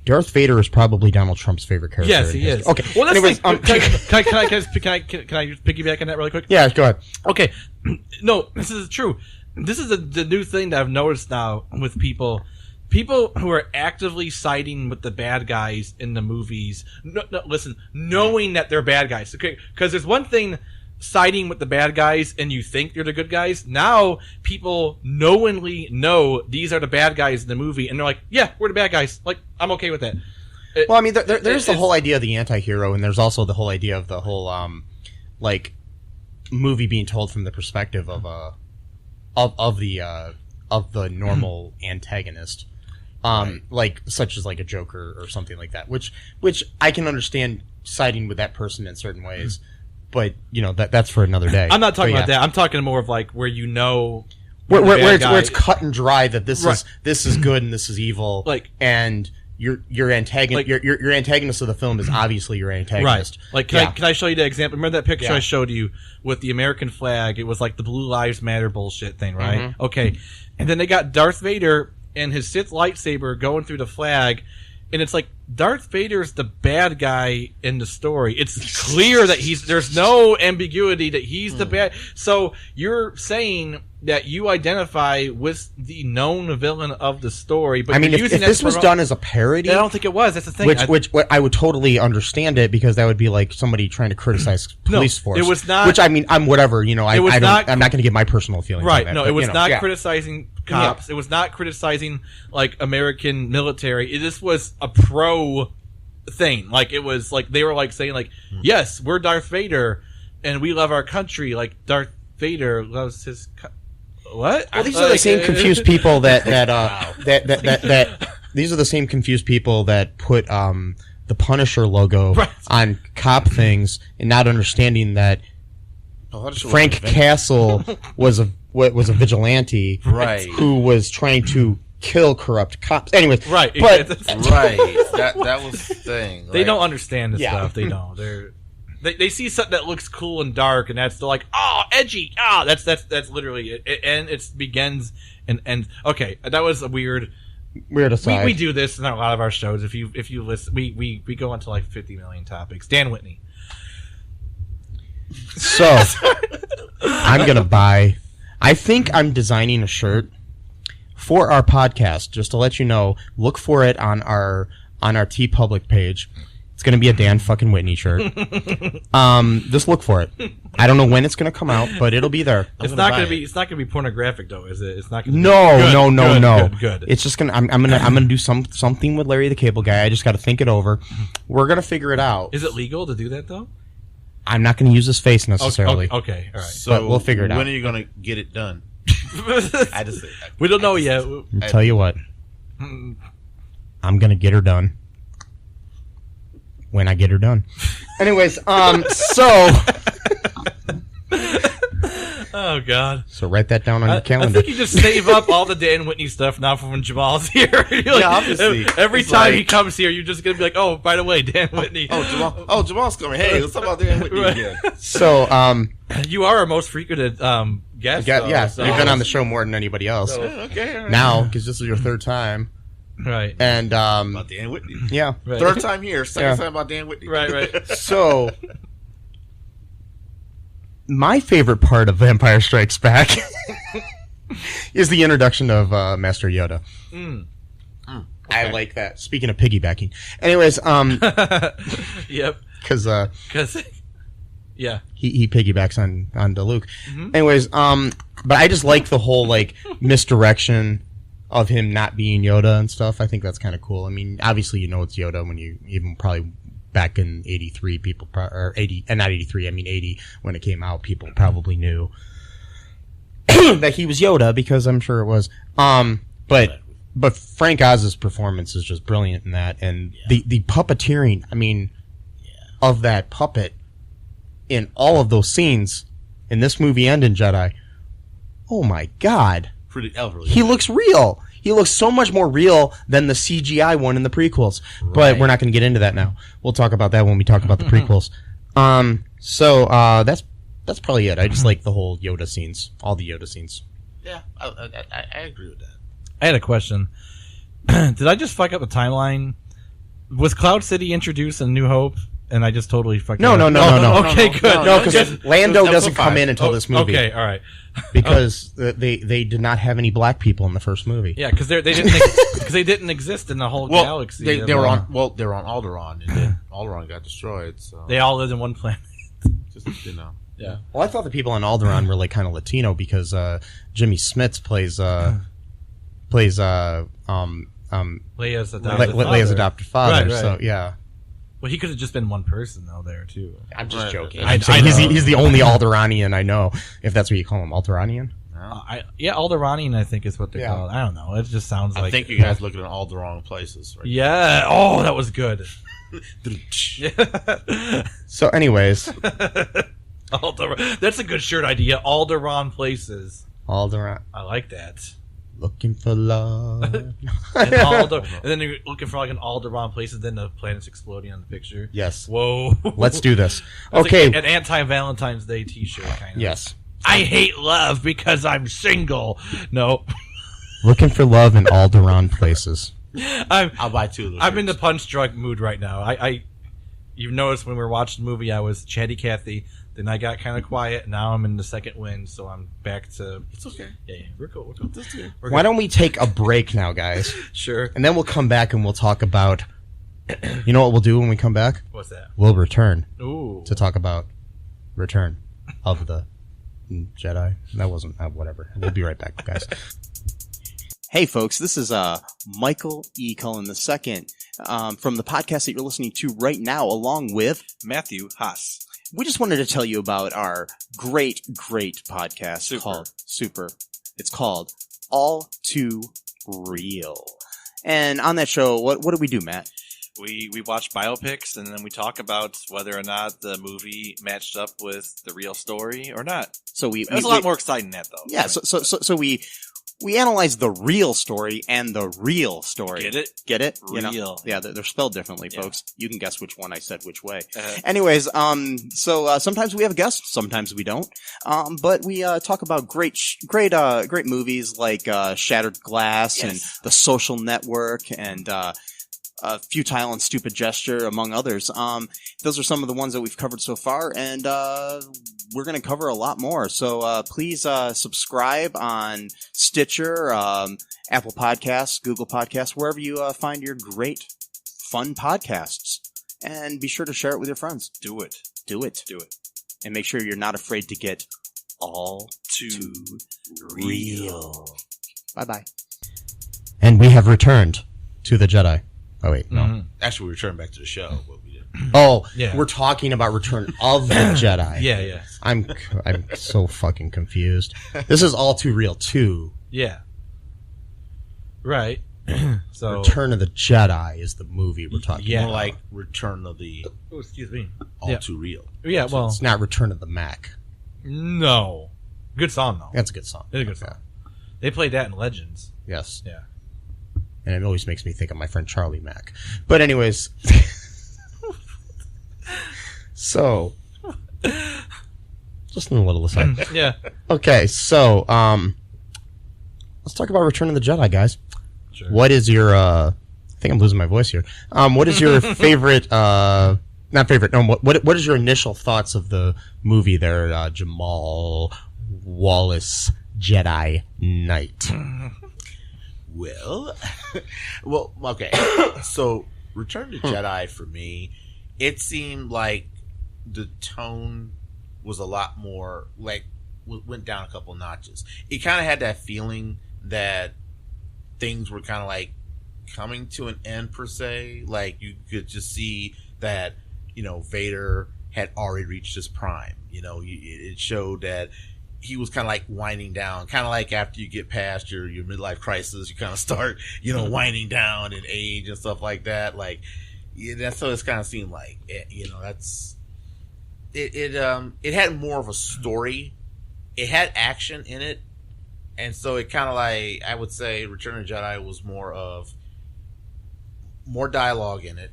Darth Vader is probably Donald Trump's favorite character. Yes, he is. Okay. Well, anyways, can I just piggyback on that really quick? Yeah, go ahead. Okay. No, this is true. This is the new thing that I've noticed now with people who are actively siding with the bad guys in the movies. No, listen, knowing that they're bad guys. Okay, because there's one thing siding with the bad guys and you think they're the good guys. Now people knowingly know these are the bad guys in the movie, and they're like, yeah, we're the bad guys. Like, I'm okay with that. Well, I mean, there's the whole idea of the anti-hero, and there's also the whole idea of the whole movie being told from the perspective of the normal antagonist, like such as like a Joker or something like that, which I can understand siding with that person in certain ways. But that's for another day. I'm not talking about that. I'm talking more of like where where it's cut and dry that this is good and this is evil. Like, and your antagonist, your antagonist of the film is obviously your antagonist. Right. Like, can I show you the example? Remember that picture I showed you with the American flag? It was like the Blue Lives Matter bullshit thing, right? Mm-hmm. Okay. And then they got Darth Vader and his Sith lightsaber going through the flag. And it's like Darth Vader's the bad guy in the story. It's clear that there's no ambiguity that he's the bad. So you're saying that you identify with the known villain of the story, but I mean, if this was done as a parody, I don't think it was. That's the thing. Which I would totally understand it, because that would be like somebody trying to criticize police force. It was not. Which I mean, I'm whatever. I'm not going to give my personal feelings. Right. On that, no, but, it was not criticizing cops. Yeah. It was not criticizing like American military. This was a pro thing. Like, it was like they were like saying like, yes, we're Darth Vader and we love our country. Like Darth Vader loves his. What? Well, these are the same confused people that these are the same confused people that put the Punisher logo on cop things and not understanding that Frank Castle was a vigilante, who was trying to kill corrupt cops. Anyways, but that was the thing. They don't understand this stuff. They don't. They see something that looks cool and dark, and they're like, oh, edgy. That's literally it. And it begins and ends. Okay, that was a weird aside. We do this in a lot of our shows. If you listen, we go into like 50 million topics. Dan Whitney. So I'm gonna buy. I think I'm designing a shirt for our podcast, just to let you know, look for it on our TeePublic page. It's going to be a Dan fucking Whitney shirt. Just look for it. I don't know when it's going to come out, but it'll be there. It's not going to be pornographic though, is it? It's not going to No. Good. It's just going to I'm going to do something with Larry the Cable Guy. I just got to think it over. We're going to figure it out. Is it legal to do that though? I'm not going to use his face necessarily. Okay. All right. So but we'll figure it out. When are you going to get it done? We don't know yet. I'll tell you what. I'm going to get her done. When I get her done. Anyways, so... Oh, God. So write that down on your calendar. I think you just save up all the Dan Whitney stuff now for when Jamal's here. Like, obviously. Every time he comes here, you're just going to be like, oh, by the way, Dan Whitney. Jamal's coming. Hey, let's talk about Dan Whitney again. So, you are our most frequented guest. Yes, you've been on the show more than anybody else. Okay, all right. Now, because this is your third time. Right. And, about Dan Whitney. Yeah. Right. Third time here, second time about Dan Whitney. Right. So, my favorite part of Empire Strikes Back is the introduction of Master Yoda. Okay. I like that. Speaking of piggybacking. Anyways, Yep. Because, yeah. He piggybacks on Luke. Mm-hmm. Anyways, but I just like the whole, like, misdirection of him not being Yoda and stuff. I think that's kind of cool. I mean, obviously you know it's Yoda when you even probably back in 83 people or 80 and not 83, I mean 80 when it came out, people probably knew that he was Yoda because I'm sure it was. But Frank Oz's performance is just brilliant in that, and the puppeteering, I mean, of that puppet in all of those scenes in this movie and in Jedi. Oh my God. Pretty elderly. He looks real. He looks so much more real than the CGI one in the prequels. Right. But we're not going to get into that now. We'll talk about that when we talk about the prequels. So that's probably it. I just like the whole Yoda scenes, all the Yoda scenes. Yeah, I agree with that. I had a question. Did I just fuck up the timeline? Was Cloud City introduced in New Hope? And I just totally fucked up. No. Okay, good. No, because Lando doesn't come in until this movie. Okay, all right. Because they did not have any black people in the first movie. Yeah, because they didn't exist in the whole galaxy. They were on Alderaan, and then Alderaan got destroyed. So they all lived in one planet. Just Yeah. Well, I thought the people on Alderaan were like kind of Latino because Jimmy Smits plays Leia's adopted father. Right. So yeah. Well, he could have just been one person though there too. I'm just joking. He's the only Alderaanian I know, if that's what you call him, Alderaanian. Alderaanian I think is what they call it. I don't know. It just sounds like. I think you guys looking at all the wrong places. Right yeah. Oh, that was good. So, anyways, that's a good shirt idea. Alderaan places. Alderaan. I like that. Looking for love. and then you're looking for like an Alderaan places, then the planet's exploding on the picture. Yes. Whoa. Let's do this. That's okay. Like an anti-Valentine's Day t-shirt kind of. Yes. I hate love because I'm single. No. Looking for love in Alderaan places. I'll buy two of those. I'm in the punch drunk mood right now. You've noticed when we were watching the movie, I was chatty Cathy. Then I got kind of quiet. Now I'm in the second wind, so I'm back to. It's okay. Yeah, we're cool. Why don't we take a break now, guys? Sure. And then we'll come back and we'll talk about. You know what we'll do when we come back? What's that? We'll return. Ooh. To talk about Return of the Jedi. That wasn't whatever. We'll be right back, guys. Hey, folks, this is Michael E. Cullen II from the podcast that you're listening to right now, along with Matthew Haas. We just wanted to tell you about our great podcast called Super. It's called All Too Real. And on that show, what do we do, Matt? We watch biopics, and then we talk about whether or not the movie matched up with the real story or not. So it was a lot more exciting than that, though. Yeah, so we analyze the real story and the real story. Get it? Get it? Real. You know? Yeah, they're spelled differently, folks. You can guess which one I said which way. Anyways, so sometimes we have a guest, sometimes we don't. But we talk about great movies like Shattered Glass and The Social Network and a futile and stupid gesture, among others. Those are some of the ones that we've covered so far, and we're going to cover a lot more. So please subscribe on Stitcher, Apple Podcasts, Google Podcasts, wherever you find your great, fun podcasts. And be sure to share it with your friends. Do it. Do it. Do it. And make sure you're not afraid to get all too real. Bye-bye. And we have returned to the Jedi. Oh, wait, no. Actually, we returned back to the show. What we did. Oh, Yeah. we're talking about Return of the Jedi. Yeah. I'm so fucking confused. This is All Too Real 2. Yeah. Right. So Return of the Jedi is the movie we're talking Yeah. about. More like Return of the Oh, excuse me. All Yeah. Too Real. Yeah, well, It's not Return of the Mac. no. Good song though. That's a good song. It's a good song. They played that in Legends. Yes. Yeah. And it always makes me think of my friend Charlie Mack. But anyways. So. Just a little aside. Yeah. Okay, so, let's talk about Return of the Jedi, guys. Sure. What is your, I think I'm losing my voice here. What is your favorite, not favorite, no, what is your initial thoughts of the movie there, Jamal Wallace Jedi Knight? Well, okay. So, Return to Jedi for me, it seemed like the tone was a lot more like went down a couple notches. It kind of had that feeling that things were kind of like coming to an end per se. Like you could just see that Vader had already reached his prime. It showed that he was kind of like winding down, kind of like after you get past your midlife crisis, you kind of start winding down in age and stuff like that. Like that's what it's kind of seemed like. That's. It had more of a story. It had action in it, and so it kind of like I would say Return of the Jedi was more dialogue in it,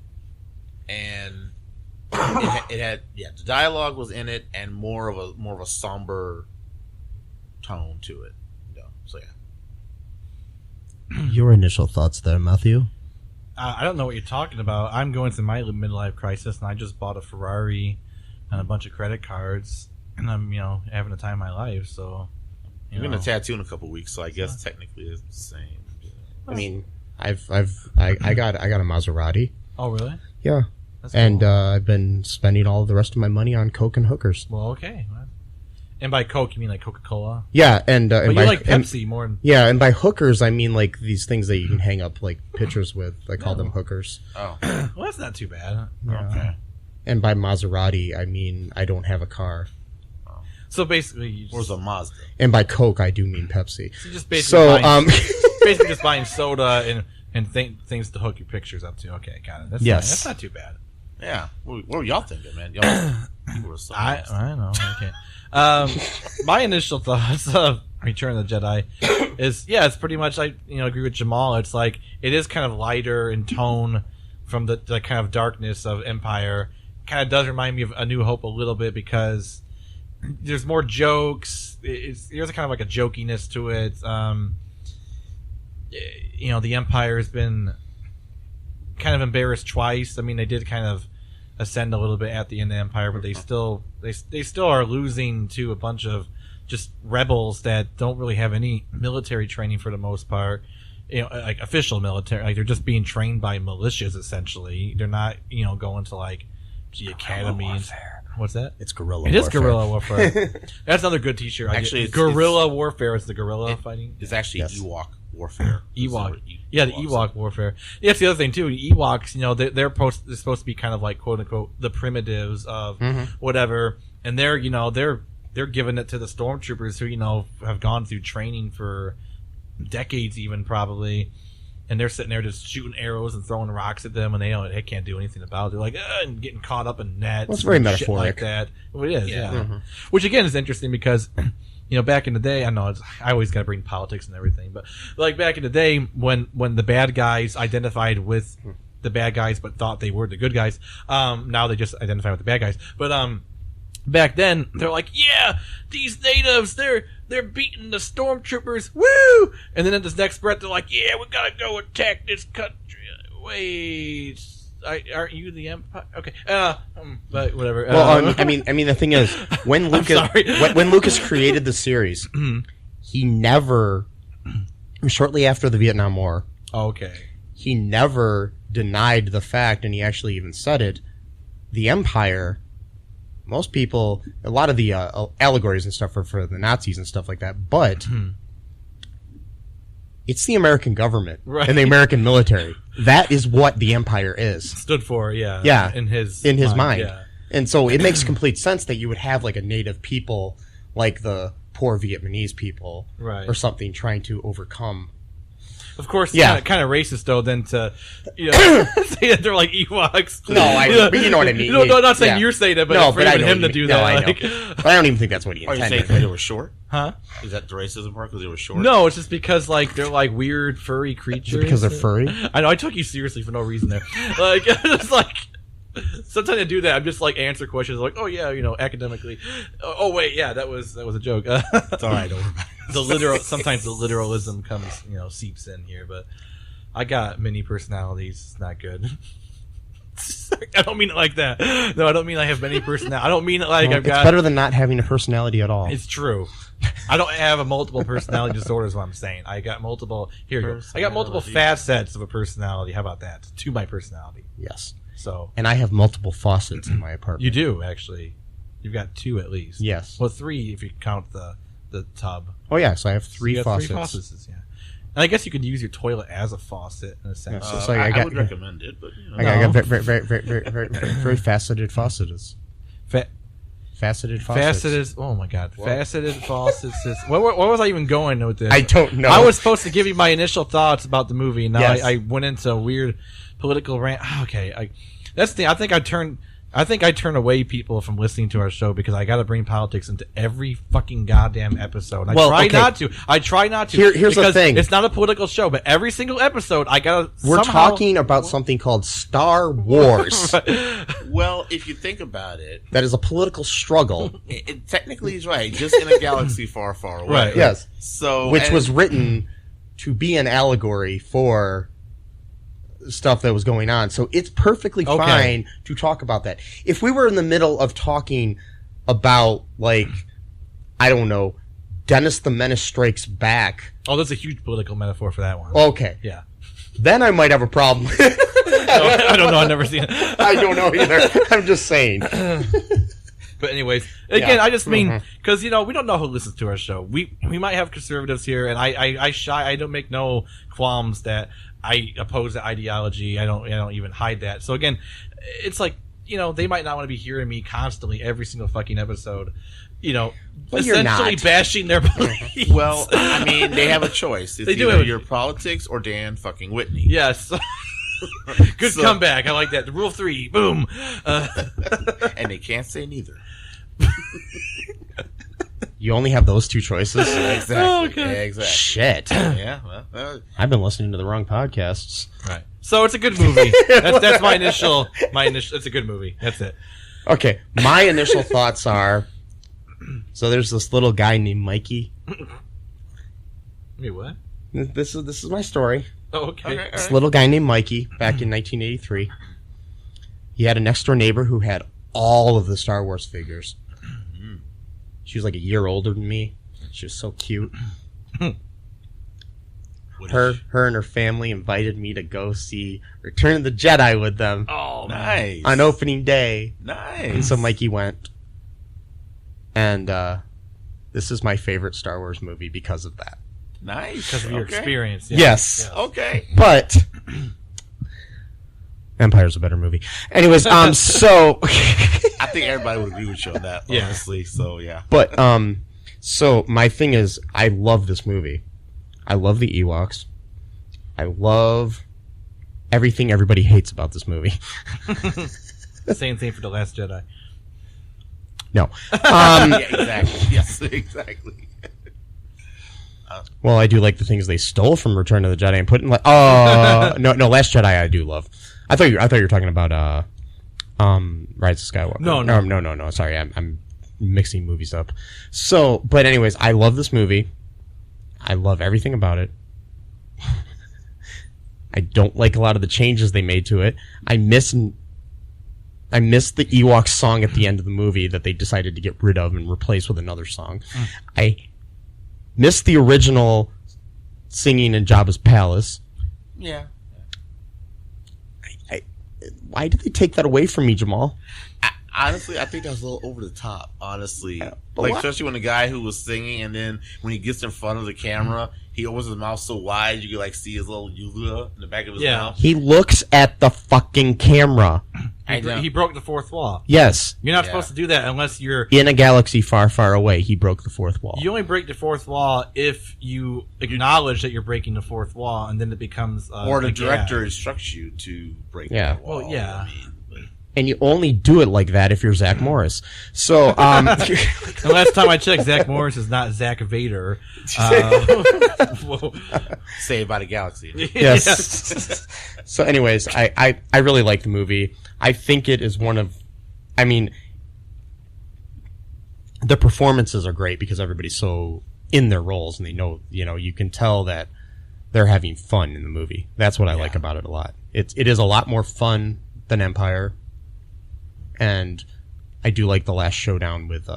and it had the dialogue was in it, and more of a somber tone to it. So yeah. Your initial thoughts there, Matthew? I don't know what you're talking about. I'm going through my midlife crisis, and I just bought a Ferrari and a bunch of credit cards, and I'm having the time of my life. So you're gonna tattoo in a couple weeks, so I guess technically it's the same. I mean, I got a Maserati. Oh, really? Yeah. That's And cool. I've been spending all the rest of my money on Coke and hookers. Well, okay. And by Coke, you mean like Coca-Cola? Yeah, and But and you by, like Pepsi more than... Yeah, and by hookers I mean like these things that you can hang up like pictures with. I call them hookers. Oh, Well, that's not too bad. Yeah. okay. And by Maserati I mean I don't have a car. So basically, you Where's a Mazda? And by Coke I do mean Pepsi. you're just basically So basically just buying soda and things to hook your pictures up to. Okay, got it. That's not too bad. Yeah. What were y'all thinking, man? You were so nice. I know. Okay. My initial thoughts of Return of the Jedi is it's pretty much I agree with Jamal. It's like it is kind of lighter in tone from the kind of darkness of Empire. Kind of does remind me of A New Hope a little bit because there's more jokes. There's kind of like a jokiness to it. The Empire has been kind of embarrassed twice. I mean, they did kind of ascend a little bit at the end of the Empire, but they still are losing to a bunch of just rebels that don't really have any military training for the most part. Like official military, like they're just being trained by militias essentially. They're not, going to like the academy. What's that? it's guerrilla It warfare. is guerrilla warfare. That's another good T-shirt. Actually, guerrilla warfare is the guerrilla fighting. It's actually Yes. Ewok warfare. Ewok. Yeah, the Ewok warfare. Yeah, that's the other thing too. The Ewoks, they're supposed to be kind of like quote unquote the primitives of whatever, and they're giving it to the stormtroopers who have gone through training for decades, even probably, and they're sitting there just shooting arrows and throwing rocks at them, and they can't do anything about it. They're like and getting caught up in nets. Well, it's very and shit metaphoric. like that. Well, it is, yeah. Which again is interesting because. Back in the day, I know I always got to bring politics and everything, but like back in the day when the bad guys identified with the bad guys but thought they were the good guys, now they just identify with the bad guys. But back then they're like, yeah, these natives, they're beating the stormtroopers, woo! And then in this next breath they're like, yeah, we gotta go attack this country. Wait, aren't you the Empire? Okay, but whatever. Well, I mean, the thing is, when Lucas created the series, he never, shortly after the Vietnam War, he never denied the fact, and he actually even said it. The Empire, most people, a lot of the allegories and stuff are for the Nazis and stuff like that, but it's the American government and the American military. That is what the Empire is. Stood for, yeah. Yeah. In his mind. Yeah. And so it makes complete sense that you would have like a native people, like the poor Vietnamese people, or something, trying to overcome. Of course, kind of racist though. Then to say that they're like Ewoks. No, but you know what I mean. No, not saying you're saying it, but for even him to do that. I know. But I don't even think that's what he intended. Are you saying they were short? Huh? Is that the racism part because they were short? No, it's just because like they're like weird furry creatures. Is it because they're furry? I know. I took you seriously for no reason there. Like it's like. Sometimes I do that. I'm just like answer questions like, oh yeah, academically. Oh wait, yeah, that was a joke. It's all right. Sometimes the literalism comes, seeps in here. But I got many personalities. It's not good. I don't mean it like that. No, I don't mean I have many personalities. I don't mean it like I've got. It's better than not having a personality at all. It's true. I don't have a multiple personality disorder. Is what I'm saying. I got multiple. Here you go. I got multiple facets of a personality. How about that? To my personality. Yes. So, and I have multiple faucets in my apartment. You do, actually. You've got 2 at least. Yes. Well, 3 if you count the tub. Oh, yeah, so I have 3 faucets. 3 faucets, yeah. And I guess you could use your toilet as a faucet in a sense. I would recommend it, but I got very faceted faucets. Faceted faucets. Faceted. Oh my God. Whoa. Faceted faucets. Where was I even going with this? I don't know. I was supposed to give you my initial thoughts about the movie. And now I went into a weird political rant. Okay. That's the thing. I think I turn away people from listening to our show because I got to bring politics into every fucking goddamn episode. I try not to. Here's the thing. It's not a political show, but every single episode I got to. We're talking about something called Star Wars. Well, if you think about it, that is a political struggle. It technically is right, just in a galaxy far, far away. Right. Yes. So, which was written to be an allegory for stuff that was going on. So it's perfectly fine to talk about that. If we were in the middle of talking about, like, I don't know, Dennis the Menace Strikes Back. Oh, that's a huge political metaphor for that one. Okay. Yeah. Then I might have a problem. I don't know. I've never seen it. I don't know either. I'm just saying. But anyways, again, I just mean, because, we don't know who listens to our show. We might have conservatives here, and I don't make no qualms that I oppose the ideology. I don't even hide that. So again, it's like, they might not want to be hearing me constantly every single fucking episode, essentially bashing their beliefs. Well, I mean, they have a choice. It's either your politics or Dan fucking Whitney. Yes. Good comeback. I like that. The rule 3. Boom. And they can't say neither. You only have those 2 choices? Exactly. Oh, okay. Exactly. Shit. Yeah. Well, I've been listening to the wrong podcasts. Right. So it's a good movie. That's my initial. It's a good movie. That's it. Okay. My initial thoughts are. So there's this little guy named Mikey. Wait, what? This is my story. Oh, okay. This little guy named Mikey back in 1983. He had a next door neighbor who had all of the Star Wars figures. She was like a year older than me. She was so cute. Her and her family invited me to go see Return of the Jedi with them. Oh, nice. On opening day. Nice. And so Mikey went. And this is my favorite Star Wars movie because of that. Nice. Because of your experience. Yeah. Yes. Yeah. Okay. But Empire's a better movie. Anyways, so I think everybody would agree with you on that, honestly. So yeah. But so my thing is, I love this movie. I love the Ewoks. I love everything everybody hates about this movie. Same thing for The Last Jedi. No. Yeah, exactly. Yes, exactly. Well, I do like the things they stole from Return of the Jedi and put in. No, Last Jedi I do love. I thought you were talking about Rise of Skywalker. No. Sorry, I'm mixing movies up. So, but anyways, I love this movie. I love everything about it. I don't like a lot of the changes they made to it. I miss the Ewok song at the end of the movie that they decided to get rid of and replace with another song. I miss the original singing in Jabba's palace. Yeah. Why did they take that away from me, Jamal? Honestly, I think that was a little over the top, honestly. But Like, what? especially when the guy who was singing, and then when he gets in front of the camera, he opens his mouth so wide you can, like, see his little uvula in the back of his mouth. He looks at the fucking camera. He broke the fourth wall. Yes. You're not supposed to do that unless you're... In a galaxy far, far away, he broke the fourth wall. You only break the fourth wall if you acknowledge that you're breaking the fourth wall, and then it becomes... or the director instructs you to break that wall. Well, yeah. And you only do it like that if you're Zach Morris. So, the last time I checked, Zach Morris is not Zach Vader. Saved by the Galaxy. Yes. So, anyways, I really like the movie. I think it is one of... I mean, the performances are great because everybody's so in their roles, and they know, you can tell that they're having fun in the movie. That's what I like about it a lot. It is a lot more fun than Empire. And I do like the last showdown with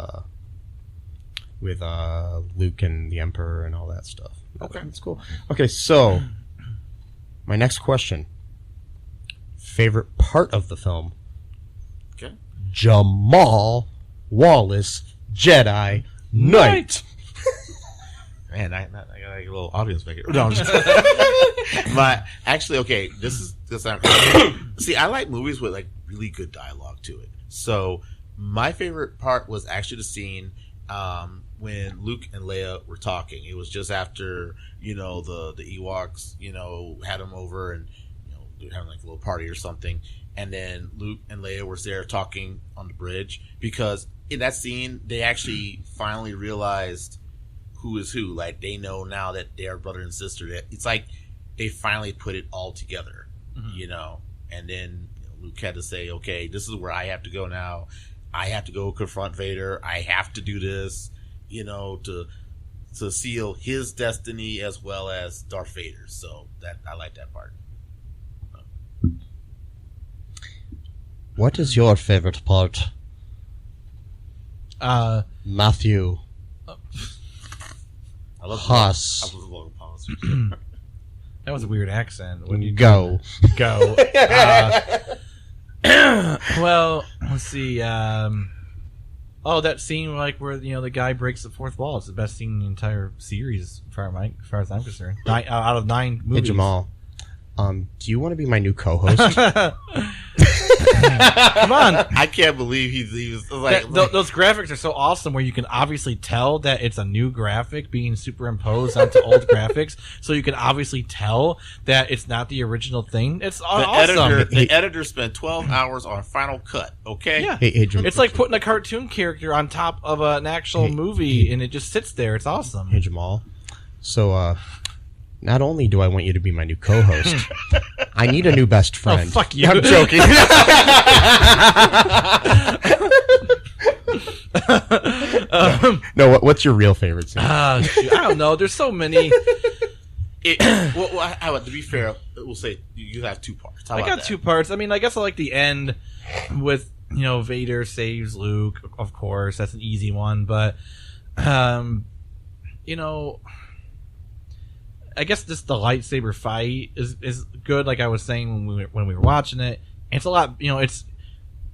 Luke and the Emperor and all that stuff. Okay, that's cool. Okay, so my next question: favorite part of the film? Okay. Jamal Wallace Jedi Knight. Man, I got like a little audience back here. No, I'm just but actually, okay, this sounds see, I like movies with like really good dialogue to it. So my favorite part was actually the scene when Luke and Leia were talking. It was just after the Ewoks had them over and they were having like a little party or something, and then Luke and Leia were there talking on the bridge, because in that scene they actually finally realized who is who. Like, they know now that they're brother and sister. That it's like they finally put it all together, and then Luke had to say, okay, this is where I have to go now. I have to go confront Vader. I have to do this, to seal his destiny as well as Darth Vader's. So that I like that part. What is your favorite part? Matthew. I love Haas. I love Logan Paul. That was a weird accent. When you Go. Well, let's see. That scene where the guy breaks the fourth wall. It's the best scene in the entire series, as far as I'm concerned. Out of 9 movies. Hey, Jamal. Do you want to be my new co-host? Come on! I can't believe he was like those graphics are so awesome, where you can obviously tell that it's a new graphic being superimposed onto old graphics, so you can obviously tell that it's not the original thing. It's awesome. The editor spent 12 hours on Final Cut. Okay, yeah. Hey, Jamal. It's like putting a cartoon character on top of an actual movie, and it just sits there. It's awesome. Hey, Jamal. So, not only do I want you to be my new co-host, I need a new best friend. Oh, fuck you. I'm joking. No, what's your real favorite scene? I don't know. There's so many. To be fair, we'll say you have 2 parts. I got 2 parts. I mean, I guess I like the end with, Vader saves Luke, of course. That's an easy one. But, I guess just the lightsaber fight is good. Like I was saying when we were watching it, and it's a lot. It's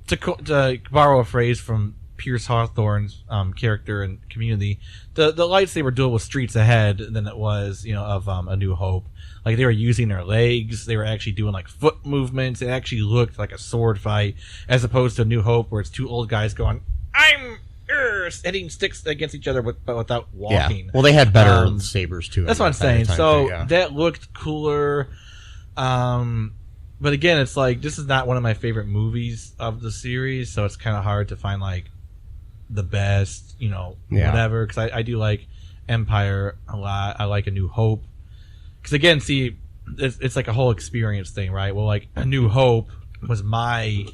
to borrow a phrase from Pierce Hawthorne's character and Community. The lightsaber duel was streets ahead than it was of A New Hope. Like, they were using their legs, they were actually doing like foot movements. It actually looked like a sword fight, as opposed to A New Hope, where it's 2 old guys going, "I'm." Hitting sticks against each other but without walking. Yeah. Well, they had better sabers too. That's what I'm saying. So that looked cooler. But again, it's like, this is not one of my favorite movies of the series, so it's kind of hard to find like the best, whatever. Because I do like Empire a lot. I like A New Hope. Because again, see, it's like a whole experience thing, right? Well, like A New Hope was my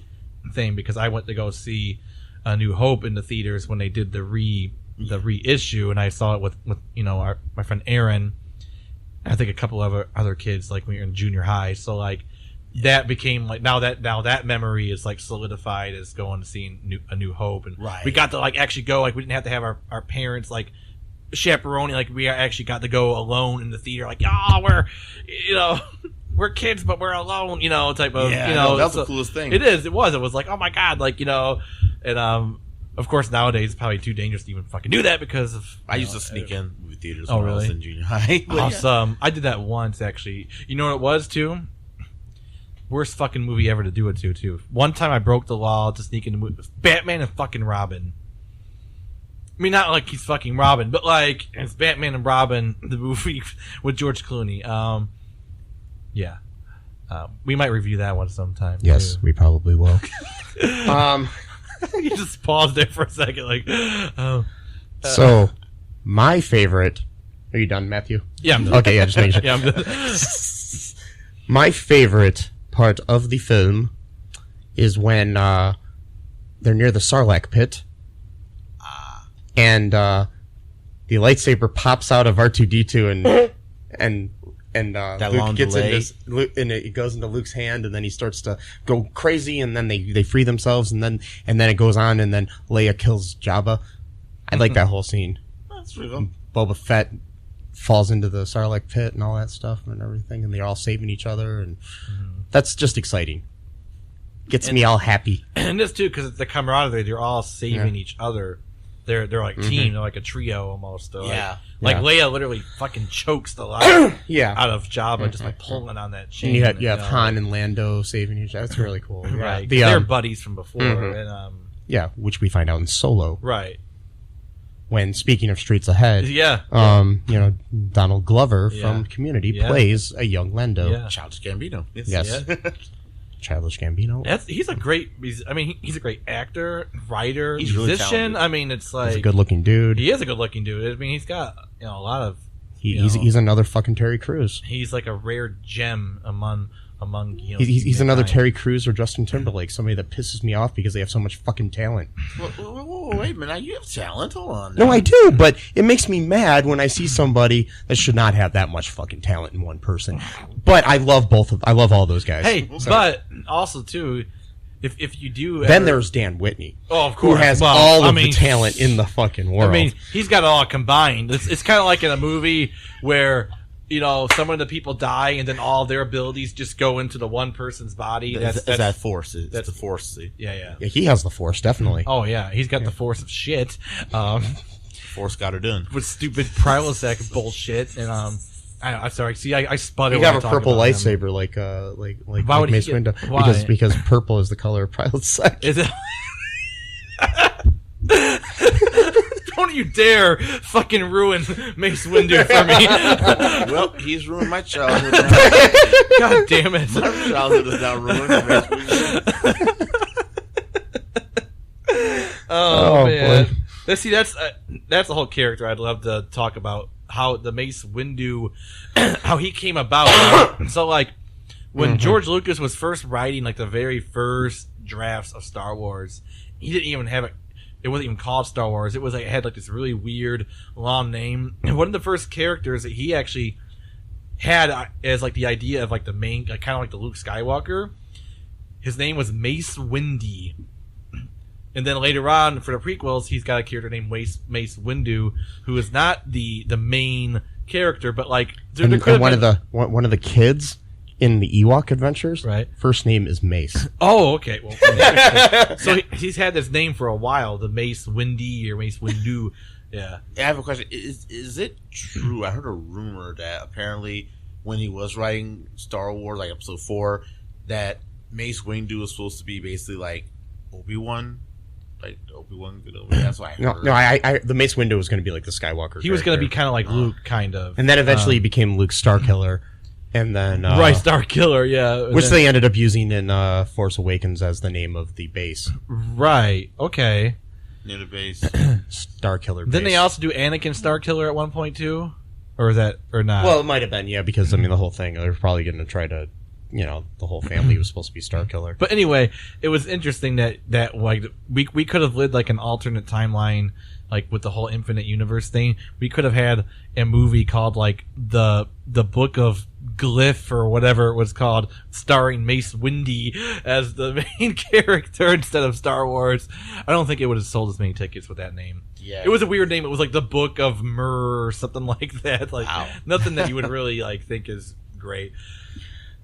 thing because I went to go see A New Hope in the theaters when they did the reissue, and I saw it with my friend Aaron, I think a couple of other kids, like when you're in junior high. So like that became like now that memory is like solidified as going to see A New Hope, and Right. we got to like actually go, like we didn't have to have our parents like chaperoning, like we actually got to go alone in the theater, like we're kids but we're alone, type of that's the coolest thing. It was like, oh my god, like and of course nowadays it's probably too dangerous to even fucking do that because of I used to sneak in movie theaters Oh, when I was really? in junior high. But awesome. I did that once actually. You know what it was too? Worst fucking movie ever to do it to too. One time I broke the law to sneak into movie. Batman and fucking Robin. I mean, not like he's fucking Robin, but like it's Batman and Robin, the movie with George Clooney. Yeah. We might review that one sometime. Yes, too. we probably will. You just paused there for a second, like. So, my favorite. Are you done, Matthew? Yeah, I'm done. Okay, yeah, just making sure. Yeah, I'm done. My favorite part of the film is when they're near the Sarlacc pit, and the lightsaber pops out of R2-D2, and That Luke long gets delay. and it goes into Luke's hand, and then he starts to go crazy, and then they free themselves, and then it goes on, and then Leia kills Jabba. I like that whole scene. that's pretty cool. Boba Fett falls into the Sarlacc pit and all that stuff and everything, and they're all saving each other, and that's just exciting. Gets me all happy. And this too, because it's the camaraderie. They're all saving each other. They're like team. They're like a trio almost. They're like Leia literally fucking chokes the life out of Jabba just by pulling on that chain. And you have Han and Lando saving each other. That's really cool. Yeah. Right. They're buddies from before. And, which we find out in Solo. right. When, speaking of Streets Ahead, Yeah. Donald Glover Yeah. from Community Yeah. plays a young Lando. Yeah. Childish Gambino. Yes. Childish Gambino. He's a great actor, writer, He's really musician. talented. I mean, it's like He's a good-looking dude. he is a good looking dude. I mean, he's got a lot of. He's another fucking Terry Crews. He's like a rare gem among He's another mankind. Terry Crews or Justin Timberlake, somebody that pisses me off because they have so much fucking talent. Whoa, wait a minute. You have talent. Hold on. No, I do, but it makes me mad when I see somebody that should not have that much fucking talent in one person. But I love I love all those guys. Hey, but also too, if you do, Then there's Dan Whitney. Oh, of Who course. has Well, all I of mean, the talent in the fucking world. I mean, he's got it all combined. It's kind of like in a movie where some of the people die and then all their abilities just go into the one person's body. That's that force. That's the force. See? Yeah. Yeah, he has the Force, definitely. Oh yeah, he's got the force of shit. Force got her done. With stupid Prilosec bullshit and I'm sorry. See, I sputtered. You when have I a talk purple about him. lightsaber like Why would he Mace get- Windu. why? Because purple is the color of Prilosec. Is it? Don't you dare fucking ruin Mace Windu for me. Well, he's ruined my childhood now. God damn it. My childhood is now ruined. Oh man. boy. See, that's the whole character I'd love to talk about. How the Mace Windu, how he came about. Right? So like, when George Lucas was first writing like the very first drafts of Star Wars, he didn't even have it. It wasn't even called Star Wars. It was like it had like this really weird long name. And one of the first characters that he actually had as like the idea of like the main, like, kind of like the Luke Skywalker. His name was Mace Windu. And then later on, for the prequels, he's got a character named Mace Windu, who is not the main character, but like And one of the kids in the Ewok Adventures, Right. first name is Mace. Oh, okay. Well, so he's had this name for a while, the Mace Windu or Mace Windu. Yeah. I have a question. Is it true? I heard a rumor that apparently when he was writing Star Wars, like Episode 4, that Mace Windu was supposed to be basically like Obi-Wan. Like Obi-Wan Kenobi. That's what I heard. No, I the Mace Windu was going to be like the Skywalker. He was going to be character. kind of like Luke, kind of. And then eventually he became Luke Starkiller. And then right, Star Killer, yeah. which they ended up using in Force Awakens as the name of the base. Right, okay. Near the base. Starkiller base. Didn't they also do Anakin Starkiller at one point too? Or is that, or not? Well, it might have been, yeah, because I mean the whole thing, they're probably going to try to the whole family was supposed to be Star Killer. But anyway, it was interesting that like we could have lived like an alternate timeline, like with the whole infinite universe thing. We could have had a movie called like the Book of Glyph or whatever it was called, starring Mace Windu as the main character instead of Star Wars. I don't think it would have sold as many tickets with that name. Yeah, it was a weird name. It was like the Book of Myrrh or something like that. Like nothing that you would really like think is great.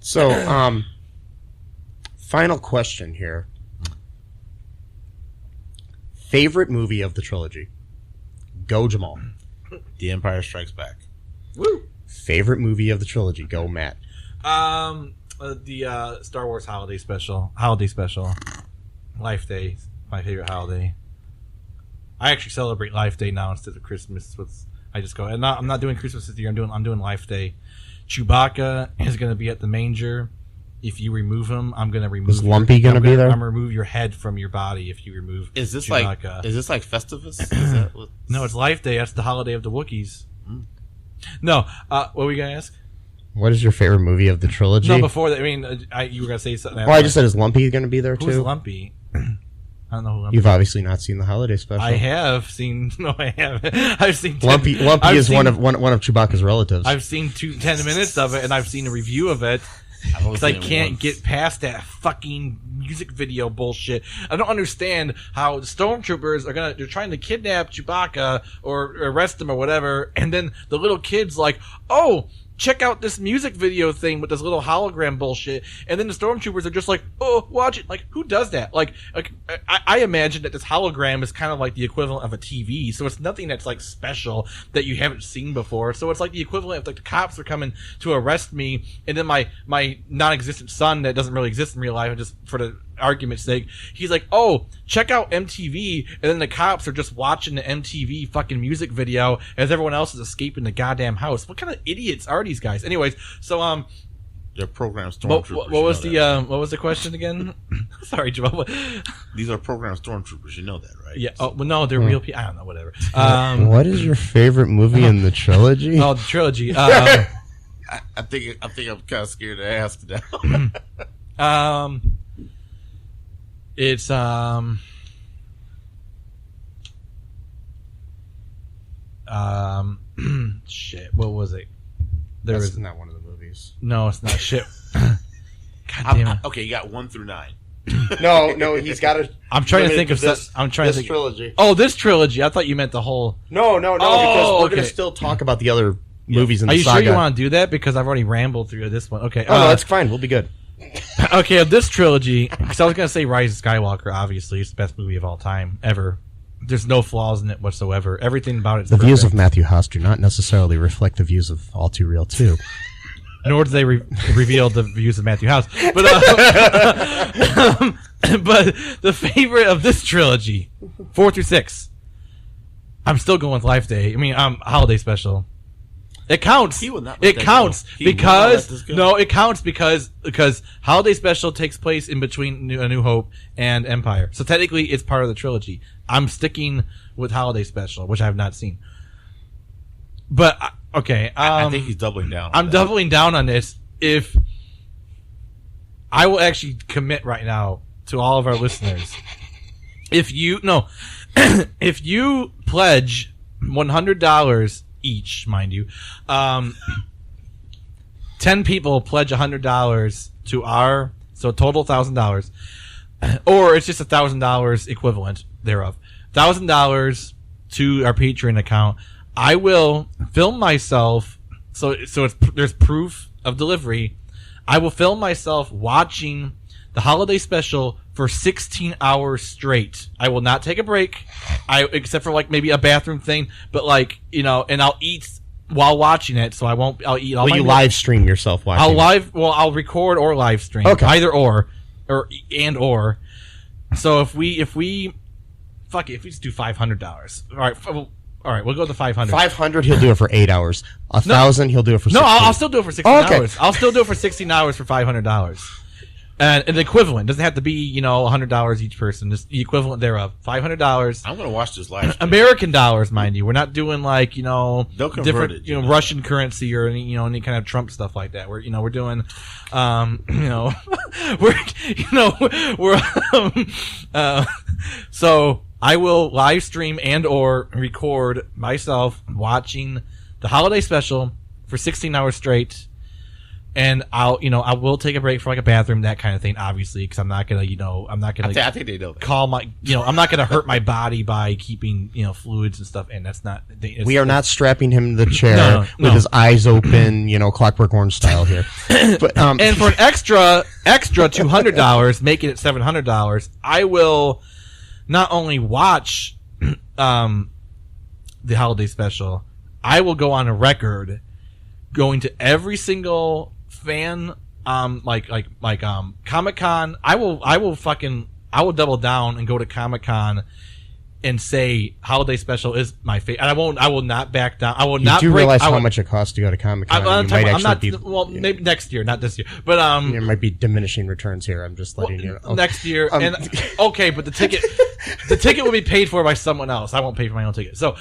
So, final question here. Favorite movie of the trilogy? Go, Jamal. The Empire Strikes Back. Woo! Favorite movie of the trilogy? Go, Matt. The Star Wars Holiday Special. Life Day, my favorite holiday. I actually celebrate Life Day now instead of Christmas. I just go, and I'm not doing Christmas this year. I'm doing Life Day. Chewbacca is going to be at the manger. If you remove him, I'm going to remove. Is Lumpy going to be there? I'm going to remove your head from your body if you remove. Is this Chewbacca. Is this like Festivus? Is that what... No, it's Life Day. That's the holiday of the Wookiees. No, what were we going to ask? What is your favorite movie of the trilogy? No, before that, I mean, you were going to say something. Well, I just said, is Lumpy going to be there too? Who's Lumpy? I don't know who Lumpy You've obviously not seen the holiday special. I have seen. No, I haven't. I've seen. Lumpy is one of Chewbacca's relatives. I've seen 10 minutes of it, and I've seen a review of it. Because I can't get past that fucking music video bullshit. I don't understand how the stormtroopers they're trying to kidnap Chewbacca or arrest him or whatever, and then the little kid's like, oh, check out this music video thing with this little hologram bullshit, and then the stormtroopers are just like, oh, watch it. Like, who does that? Like I imagine that this hologram is kind of like the equivalent of a TV, so it's nothing that's like special that you haven't seen before. So it's like the equivalent of like the cops are coming to arrest me, and then my non-existent son that doesn't really exist in real life, just for the argument's sake, he's like, oh, check out MTV, and then the cops are just watching the MTV fucking music video as everyone else is escaping the goddamn house. What kind of idiots are these guys? Anyways, so they're programmed stormtroopers. What was the question again? Sorry, Jamal. These are programmed stormtroopers. You know that, right? Yeah. Oh, well, no, they're real people. I don't know. Whatever. What is your favorite movie in the trilogy? Oh, the trilogy. I think I'm kind of scared to ask now. It's shit. What was it? That's not one of the movies. No, it's not shit. God damn it. Okay, you got 1 through 9. No, he's got to. I'm trying to think of this. I'm trying to think. Trilogy. Oh, this trilogy. I thought you meant the whole. No, because we're going to still talk about the other movies in the saga. Are you sure you want to do that? Because I've already rambled through this one. Okay. Oh, no, that's fine. We'll be good. Okay, of this trilogy, because I was going to say Rise of Skywalker, obviously. It's the best movie of all time, ever. There's no flaws in it whatsoever. Everything about it is The views of Matthew Haas do not necessarily reflect the views of All2Real2. Nor do they reveal the views of Matthew Haas. But, but the favorite of this trilogy, 4 through 6, I'm still going with Life Day. I mean, Holiday Special. It counts. It counts because Holiday Special takes place in between A New Hope and Empire. So technically, it's part of the trilogy. I'm sticking with Holiday Special, which I have not seen. But okay, I think he's doubling down. I'm doubling down on this. If I will actually commit right now to all of our listeners, if you pledge $100 each, mind you, 10 people pledge $100 to our, so total $1,000, or it's just $1,000 equivalent thereof, $1,000 to our Patreon account. I will film myself, so there's proof of delivery. I will film myself watching the Holiday Special for 16 hours straight. I will not take a break, except for like maybe a bathroom thing, but like, and I'll eat while watching it, so I'll eat all my you live stream yourself watching I'll record or live stream. Okay. Either or. So if we just do $500. All right, we'll go with the 500. 500, he'll do it for 8 hours. 1,000, he'll do it for 16. No, I'll still do it for 16 okay. hours. I'll still do it for 16 hours for $500. And an equivalent doesn't have to be, $100 each person. Just the equivalent thereof, $500. I'm gonna watch this live. American dollars, mind you. We're not doing like different, Russian currency or any kind of Trump stuff like that. We're doing, so I will live stream and or record myself watching the holiday special for 16 hours straight. And I will take a break for like a bathroom, that kind of thing, obviously, because I'm not gonna, I think they know that. I'm not gonna hurt my body by keeping, fluids and stuff, and that's not. We are not strapping him to the chair with his eyes open, Clockwork Orange style here. But, and for an extra $200, making it $700, I will not only watch, the holiday special, I will go on a record going to every single fan Comic-Con. I will double down and go to Comic-Con and say holiday special is my favorite. And I will not back down. I will not. You do realize how much it costs to go to Comic-Con? Maybe next year, not this year. But there might be diminishing returns here. I'm just letting you know. Next year, but the ticket will be paid for by someone else. I won't pay for my own ticket. So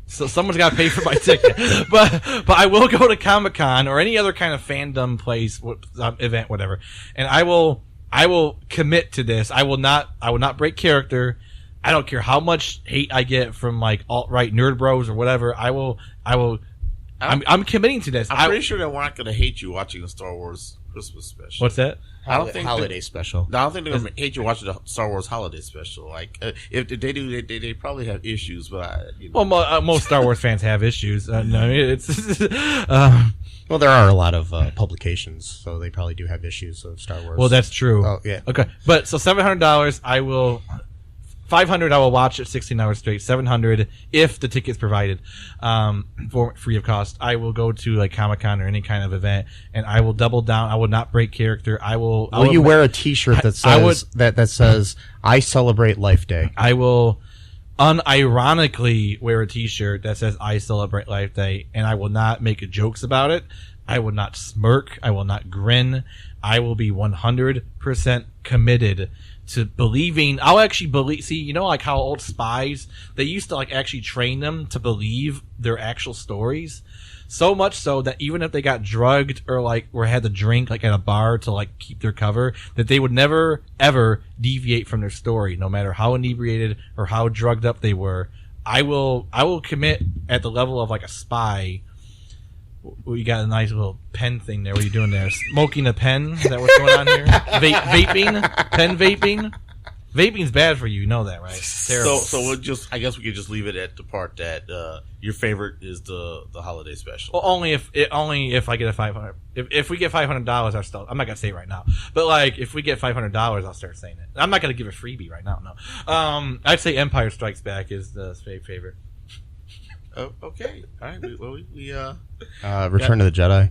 someone's got to pay for my ticket. But I will go to Comic-Con or any other kind of fandom place, event, whatever. And I will commit to this. I will not break character. I don't care how much hate I get from like alt-right nerd bros or whatever. I'm committing to this. I'm pretty sure they're not going to hate you watching the Star Wars Christmas special. What's that? I don't think holiday special. I don't think they're going to hate you watching the Star Wars holiday special. Like if they do, they probably have issues. But most Star Wars fans have issues. No, it's well, there are a lot of publications, so they probably do have issues of Star Wars. Well, that's true. Oh, yeah. Okay, but so $700, I will. $500, I will watch it 16 hours straight. $700 if the ticket's provided, for free of cost. I will go to like Comic-Con or any kind of event, and I will double down. I will not break character. Will you wear a T-shirt that says that says "I celebrate Life Day"? I will unironically wear a T-shirt that says "I celebrate Life Day," and I will not make jokes about it. I will not smirk. I will not grin. I will be 100% committed to believing. I'll actually believe. See, like how old spies, they used to like actually train them to believe their actual stories. So much so that even if they got drugged or had to drink like at a bar to like keep their cover, that they would never ever deviate from their story, no matter how inebriated or how drugged up they were. I will commit at the level of like a spy. Well, you got a nice little pen thing there. What are you doing there? Smoking a pen? Is that what's going on here? Vaping? Pen vaping? Vaping's bad for you. You know that, right? It's terrible. So I guess we could just leave it at the part that your favorite is the holiday special. Well, only if I get a $500. If we get $500, I'm not gonna say it right now. But like, if we get $500, I'll start saying it. I'm not gonna give a freebie right now. No. I'd say Empire Strikes Back is the favorite. Oh, okay. All right. We Return of the Jedi.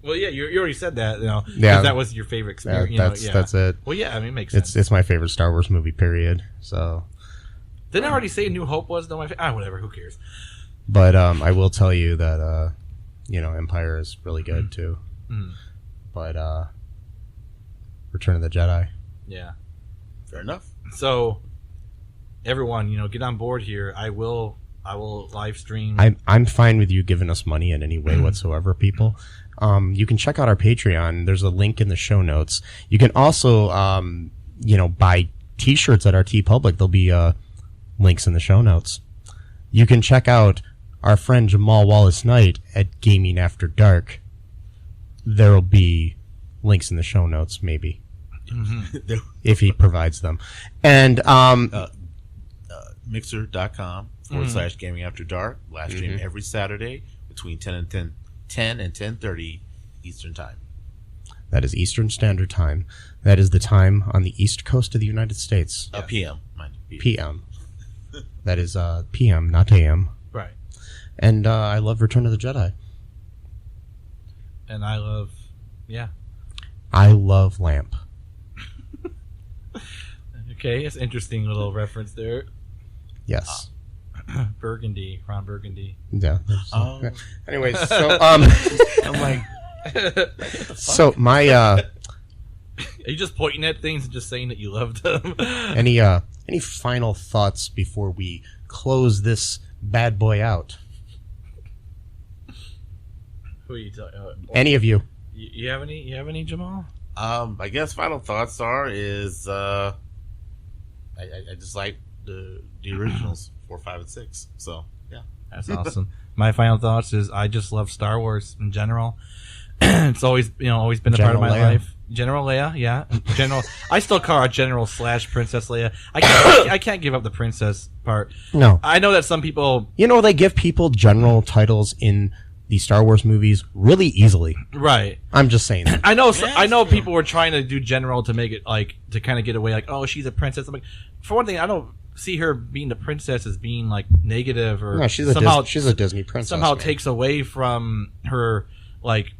Well, yeah, you already said that. Yeah, that was your favorite experience. That's it. Well, yeah, I mean, it makes sense. It's my favorite Star Wars movie. Period. So. Didn't I already say New Hope was? No, whatever. Who cares? But I will tell you that Empire is really good too. Mm. But Return of the Jedi. Yeah. Fair enough. So. Everyone, get on board here. I will live stream. I'm fine with you giving us money in any way whatsoever, people. You can check out our Patreon. There's a link in the show notes. You can also, buy T-shirts at our TeePublic. There'll be links in the show notes. You can check out our friend Jamal Wallace Knight at Gaming After Dark. There'll be links in the show notes, maybe, if he provides them. And Mixer.com/Gaming After Dark. Live stream every Saturday between 10 and 10:30 Eastern Time. That is Eastern Standard Time. That is the time on the East Coast of the United States. PM. PM. That is PM, not AM. Right. And I love Return of the Jedi. And I love, I love Lamp. Okay, it's an interesting little reference there. Yes. Burgundy, Ron Burgundy. Yeah. Oh. Anyways, so I'm like, So my Are you just pointing at things and just saying that you loved them? any final thoughts before we close this bad boy out? Who are you talking about? Any of you? You have any? You have any, Jamal? I guess final thoughts I just like the originals 4, 5, and 6. So yeah, that's awesome. My final thoughts is I just love Star Wars in general. It's always been a part of my life. General Leia, yeah. General. I still call her General / Princess Leia. I can't give up the princess part. No, I know that some people. They give people general titles in the Star Wars movies really easily. Right. I'm just saying that. I know people were trying to do general to make it like to kind of get away, like, oh, she's a princess. I'm like, for one thing, I don't see her being the princess as being like negative or no, she's a Disney princess. Somehow takes away from her like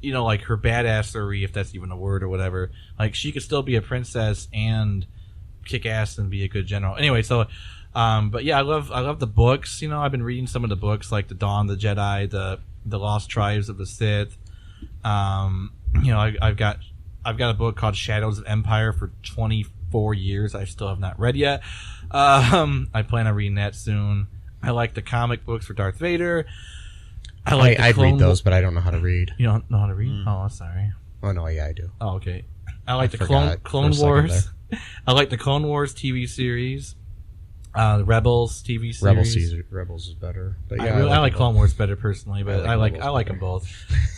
her badassery, if that's even a word or whatever. Like she could still be a princess and kick ass and be a good general. Anyway, so but yeah, I love the books. I've been reading some of the books like the Dawn of the Jedi, the Lost Tribes of the Sith. I've got a book called Shadows of Empire for 24 years. I still have not read yet. I plan on reading that soon. I like the comic books for Darth Vader. I'd read those, but I don't know how to read. You don't know how to read? Oh, sorry. Oh no, yeah, I do. Oh, okay. I like the Clone Wars. I like the Clone Wars TV series. The Rebels TV series. Rebels is better. But yeah, I like Clone Wars better personally, but I like them both.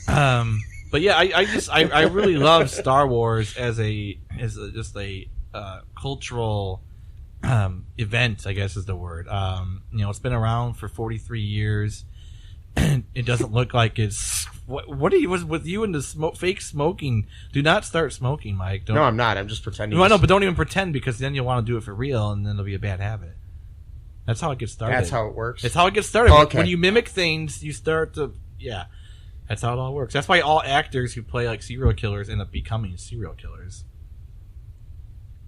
But yeah, I really love Star Wars as just a cultural event, I guess is the word. It's been around for 43 years. And it doesn't look like it's what was with you and the fake smoking. Do not start smoking, Mike. No, I'm not. I'm just pretending. No, I know, but don't even pretend, because then you'll want to do it for real, and then it'll be a bad habit. That's how it gets started. That's how it works. It's how it gets started. Okay. When you mimic things, you start to That's how it all works. That's why all actors who play like serial killers end up becoming serial killers.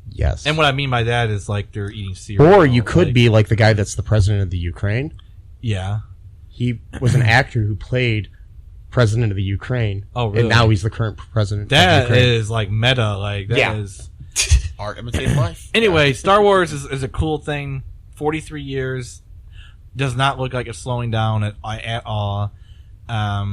Yes. And what I mean by that is like they're eating cereal. Or you could be like the guy that's the president of the Ukraine. Yeah. He was an actor who played president of the Ukraine. Oh, really? And now he's the current president that of Ukraine. Is like meta. Like that is art imitating life. Anyway, Star Wars is a cool thing. 43 years does not look like it's slowing down at all. I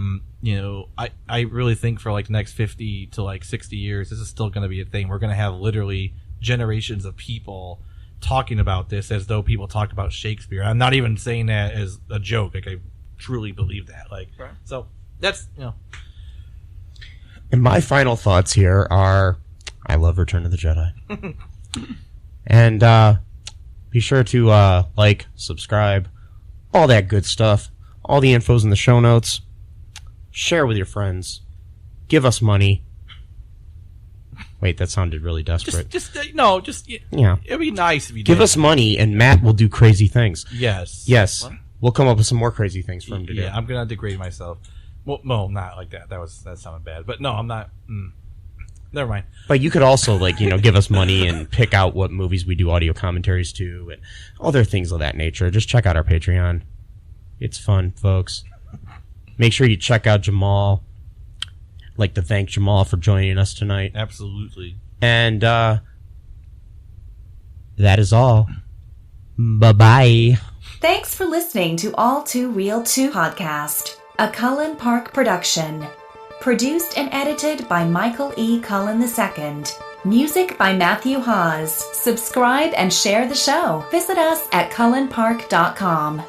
really think for like the next 50 to like 60 years, this is still going to be a thing. We're going to have literally generations of people talking about this as though people talked about Shakespeare. I'm not even saying that as a joke. Like I truly believe that. Like, right. So that's, And my final thoughts here are, I love Return of the Jedi. And, be sure to, like, subscribe, all that good stuff. All the info's in the show notes. Share with your friends. Give us money. Wait, that sounded really desperate. Yeah. It'd be nice if you give us money, and Matt will do crazy things. Yes. What? We'll come up with some more crazy things for him to do. Yeah, I'm gonna degrade myself. Well, no, not like that. That sounded bad. But no, I'm not. Never mind. But you could also give us money and pick out what movies we do audio commentaries to, and other things of that nature. Just check out our Patreon. It's fun, folks. Make sure you check out Jamal. I'd like to thank Jamal for joining us tonight. Absolutely. And that is all. Bye-bye. Thanks for listening to All2ReelToo podcast, a Cullen Park production. Produced and edited by Michael E. Cullen II. Music by Matthew Hawes. Subscribe and share the show. Visit us at cullenpark.com.